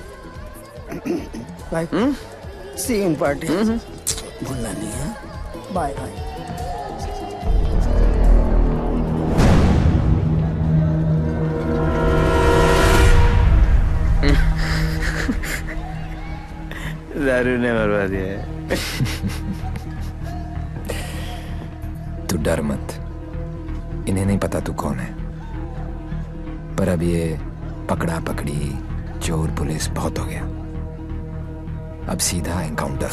भाई सी इन पार्टी। भूलना नहीं है। Bye bye. दारू ने मरवा दिया है। तू डर मत, इन्हें नहीं पता तू कौन है, पर अब ये पकड़ा पकड़ी चोर पुलिस बहुत हो गया। अब सीधा एनकाउंटर।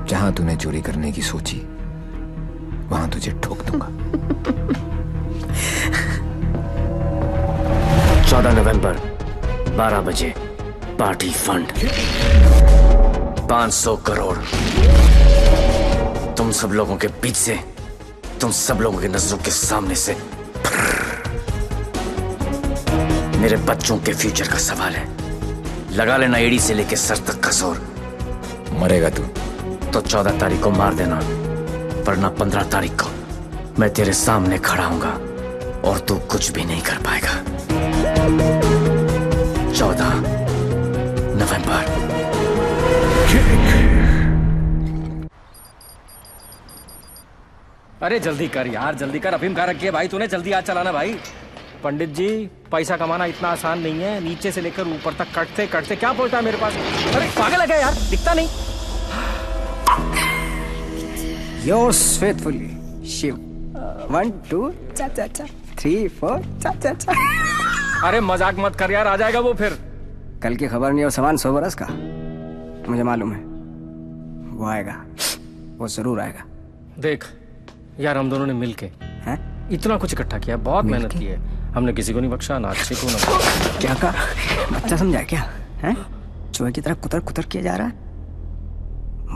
जहां तूने चोरी करने की सोची वहां तुझे ठोक दूंगा। 14 नवंबर 12 बजे पार्टी फंड 500 करोड़। तुम सब लोगों के बीच से, तुम सब लोगों की नजरों के सामने से। मेरे बच्चों के फ्यूचर का सवाल है, लगा लेना एड़ी से लेके सर तक का जोर। मरेगा तू तो 14 तारीख को मार देना, वरना 15 तारीख को मैं तेरे सामने खड़ा हूंगा और तू कुछ भी नहीं कर पाएगा। 14 नवंबर। अरे जल्दी कर यार, जल्दी कर। अफीम खा रखी है भाई तूने, जल्दी आज चलाना भाई। पंडित जी, पैसा कमाना इतना आसान नहीं है, नीचे से लेकर ऊपर तक कटते कटते क्या पहुंचता है मेरे पास। अरे पागल है क्या यार, दिखता नहीं। Yours faithfully, Shiv. 1 2 cha cha cha 3 4 cha cha cha। अरे मजाक मत कर यार, आ जाएगा वो फिर। कल की खबर नहीं और सामान 100 बरस का, मुझे मालूम है वो आएगा, वो जरूर आएगा। देख यार, हम दोनों ने मिलके इतना कुछ इकट्ठा किया, बहुत मेहनत की है हमने, किसी को नहीं बख्शा, ना अच्छे को ना। क्या कहा? बच्चा समझा क्या है? चूहे की तरह कुतर कुतर किया जा रहा है।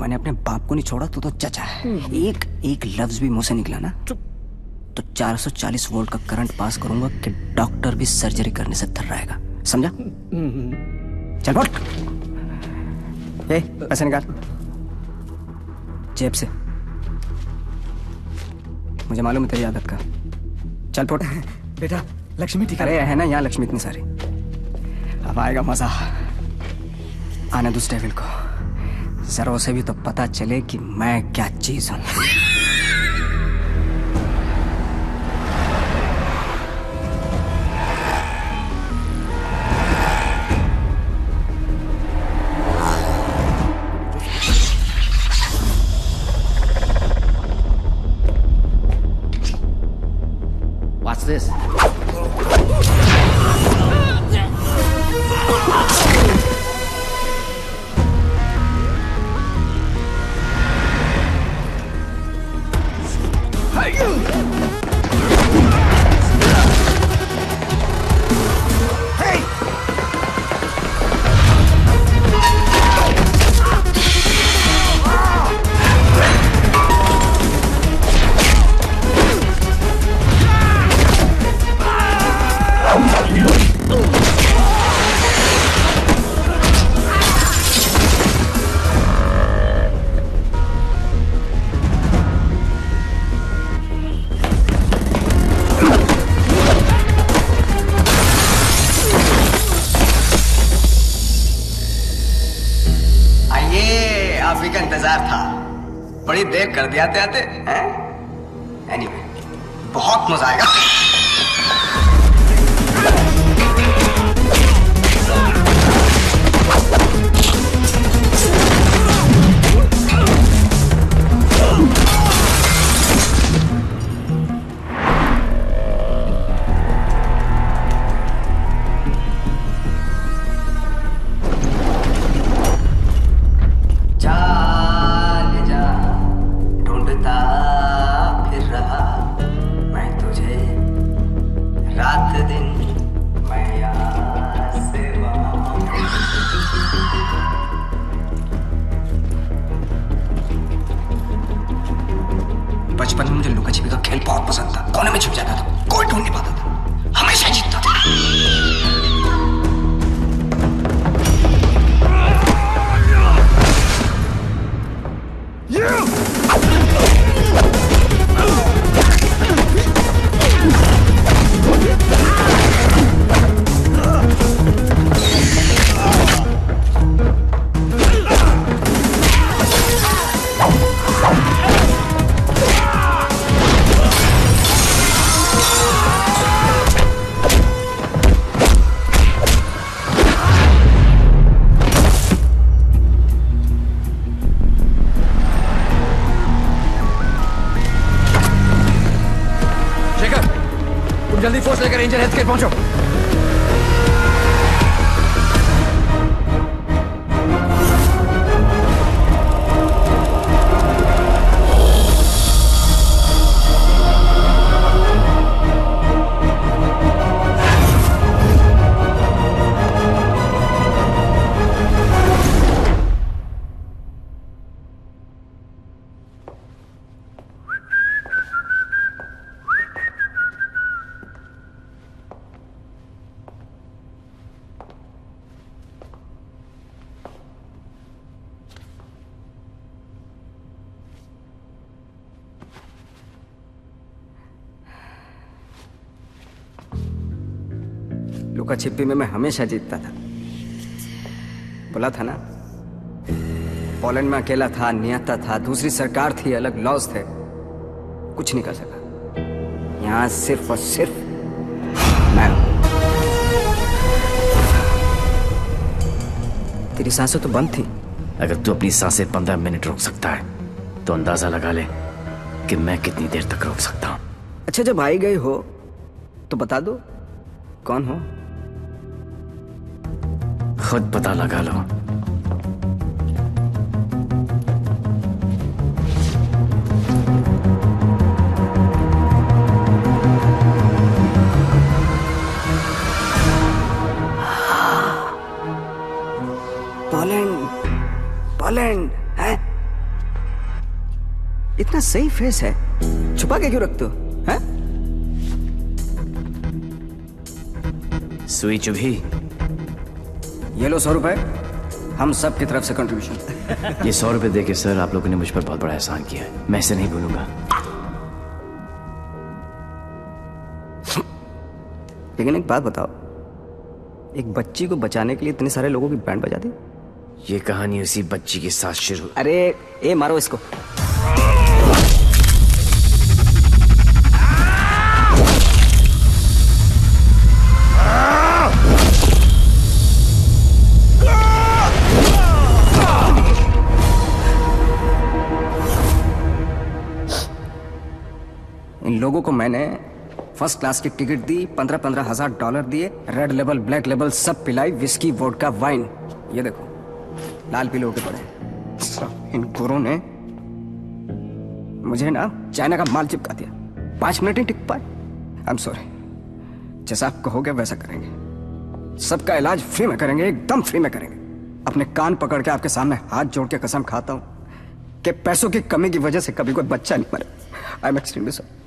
मैंने अपने बाप को नहीं छोड़ा, तो चचा है। एक लफ्ज भी मुंह से निकला ना तो 440 वोल्ट का करंट पास करूंगा कि डॉक्टर भी सर्जरी करने से थर्राएगा, समझा? चल फुट। पैसे निकाल जेब से, मुझे मालूम है तेरी आदत का। चल फुट। बेटा लक्ष्मी ठीक अरे है ना यहाँ लक्ष्मी इतनी सारी। अब आएगा मजा। आने दूसरे डेविल को, जरा उसे भी तो पता चले कि मैं क्या चीज हूं। What's this? बड़ी देर कर दिया आते हैं। एनीवे, बहुत मजा आएगा। बचपन में मुझे लुका छिपी का खेल बहुत पसंद था। कोने में छुप जाता था, कोई ढूंढ नहीं पाता था, हमेशा जीतता था। जल्दी फोर्स लेकर रेंजर हेल्थ केयर पहुंचो। लुका छिपी में मैं हमेशा जीतता था। बोला था ना, पोलैंड में अकेला था, नियता था, दूसरी सरकार थी, अलग लॉज थे, कुछ नहीं कर सका। यहां सिर्फ और सिर्फ मैं। तेरी सांसें तो बंद थी। अगर तू अपनी सांसें 15 मिनट रोक सकता है तो अंदाजा लगा ले कि मैं कितनी देर तक रोक सकता हूं। अच्छा, जब आई गई हो तो बता दो कौन हो। खुद पता लगा लो। पोलैंड है? इतना सही फेस है, छुपा के क्यों रखते हो? हैं? सुई चुभी। ये लो 100 रुपए, हम सब की तरफ से कंट्रीब्यूशन। ये 100 रुपए देके सर, आप लोगों ने मुझ पर बहुत बड़ा एहसान किया है, मैं इसे नहीं भूलूंगा। लेकिन एक बात बताओ, एक बच्ची को बचाने के लिए इतने सारे लोगों की बैंड बजा दी? ये कहानी उसी बच्ची के साथ शुरू। अरे ए मारो इसको। इन लोगों को मैंने फर्स्ट क्लास की टिकट दी, 15-15 हजार डॉलर दिए, रेड लेबल ब्लैक लेबल सब पिलाई, विस्की वोडका वाइन। ये देखो लाल पीले होके पड़े। इन गुरों ने मुझे ना चाइना का माल चिपका दिया, 5 मिनट ही टिक पाए। आई एम सॉरी, जैसा आप कहोगे वैसा करेंगे। सबका इलाज फ्री में करेंगे, एकदम फ्री में करेंगे। अपने कान पकड़ के आपके सामने हाथ जोड़ के कसम खाता हूं कि पैसों की कमी की वजह से कभी कोई बच्चा नहीं मरे। I am extremely sorry.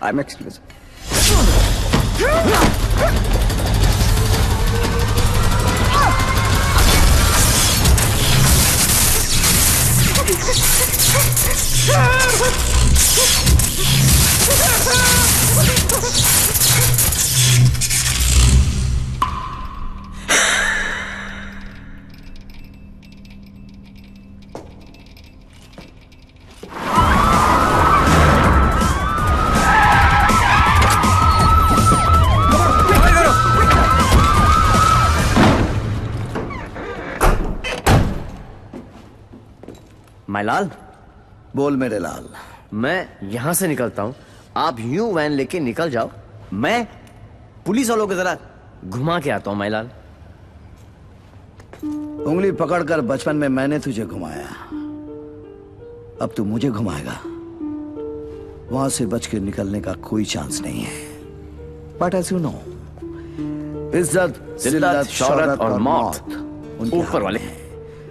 I'm exclusive. लाल, बोल मेरे लाल। मैं यहां से निकलता हूं, आप यूं वैन लेके निकल जाओ, मैं पुलिस वालों की तरह घुमा के आता हूं। माईलाल, उंगली पकड़कर बचपन में मैंने तुझे घुमाया, अब तू मुझे घुमाएगा। वहां से बच के निकलने का कोई चांस नहीं है। बट एज यू नो, इज्जत, जिल्लत, शौहरत और मौत ऊपर वाले हैं।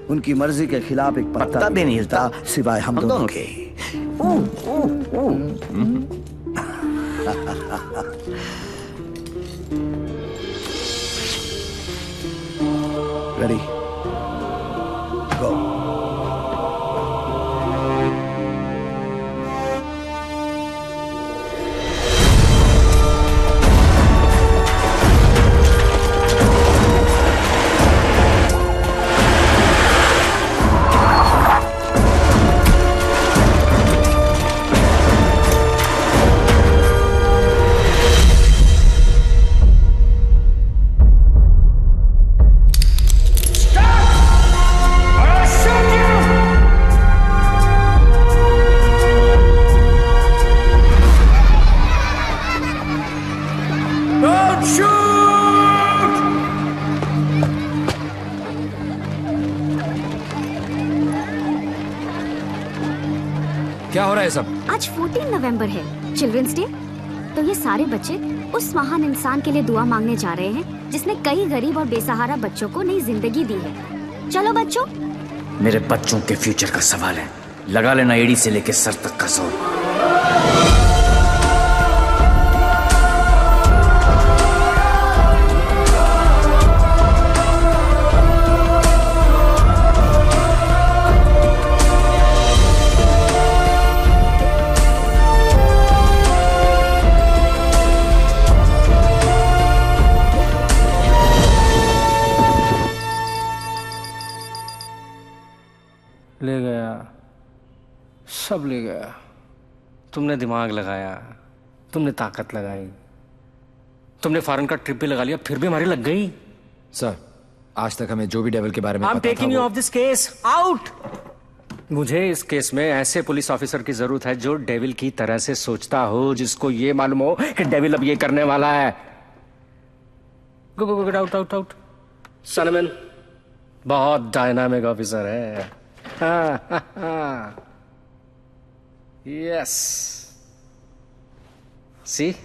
उनकी मर्जी के खिलाफ एक पत्ता भी नहीं हिलता सिवाय हम दोनों के। रेडी, गो। है सब? आज 14 नवंबर है, चिल्ड्रंस डे। तो ये सारे बच्चे उस महान इंसान के लिए दुआ मांगने जा रहे हैं जिसने कई गरीब और बेसहारा बच्चों को नई जिंदगी दी है। चलो बच्चों। मेरे बच्चों के फ्यूचर का सवाल है, लगा लेना एड़ी से लेके सर तक का जोर। ले गया, सब ले गया। तुमने दिमाग लगाया, तुमने ताकत लगाई, तुमने फॉरेन का ट्रिप भी लगा लिया, फिर भी हमारी लग गई। सर, आज तक हमें जो भी डेविल के बारे में I'm पता taking था you वो... off this case, out! मुझे इस केस में ऐसे पुलिस ऑफिसर की जरूरत है जो डेविल की तरह से सोचता हो, जिसको ये मालूम हो कि डेविल अब ये करने वाला है। गो गो गो, आउट आउट आउट। सनमैन बहुत डायनामिक ऑफिसर है। Yes, C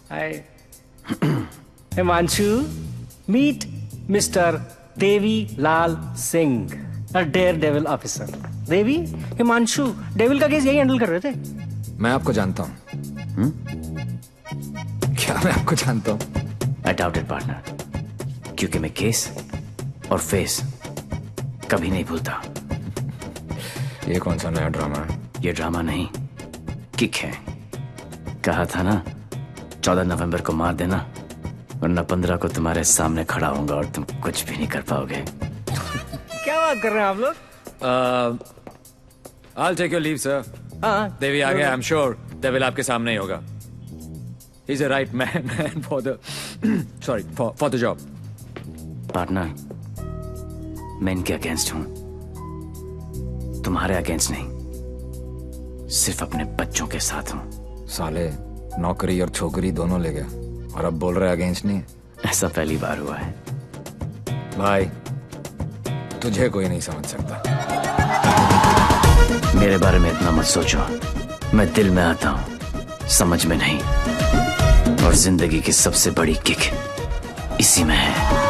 Hi. Himanshu, meet Mr. Devi Lal Singh, a daredevil officer. Devi, Himanshu devil का केस यही हैंडल कर रहे थे। मैं आपको जानता हूँ। क्या मैं आपको जानता हूँ? I doubt it, partner. क्योंकि मैं केस और फेस कभी नहीं भूलता। ये कौन सा नया ड्रामा है? ये ड्रामा नहीं, किक है। कहा था ना, 14 नवंबर को मार देना, वरना 15 को तुम्हारे सामने खड़ा होऊंगा और तुम कुछ भी नहीं कर पाओगे। क्या बात कर रहे हैं आप लोग? I'll take your leave, sir. देवी आ गया, I'm sure डेविल आपके सामने ही होगा। He's a right man for the sorry for the job. Partner, मैं इनके अगेंस्ट हूं, तुम्हारे अगेंस्ट नहीं, सिर्फ अपने बच्चों के साथ हूं। साले नौकरी और छोकरी दोनों ले गया और अब बोल रहे अगेंस्ट नहीं। ऐसा पहली बार हुआ है। भाई, तुझे कोई नहीं समझ सकता। मेरे बारे में इतना मत सोचो, मैं दिल में आता हूं, समझ में नहीं। और जिंदगी की सबसे बड़ी किक इसी में है।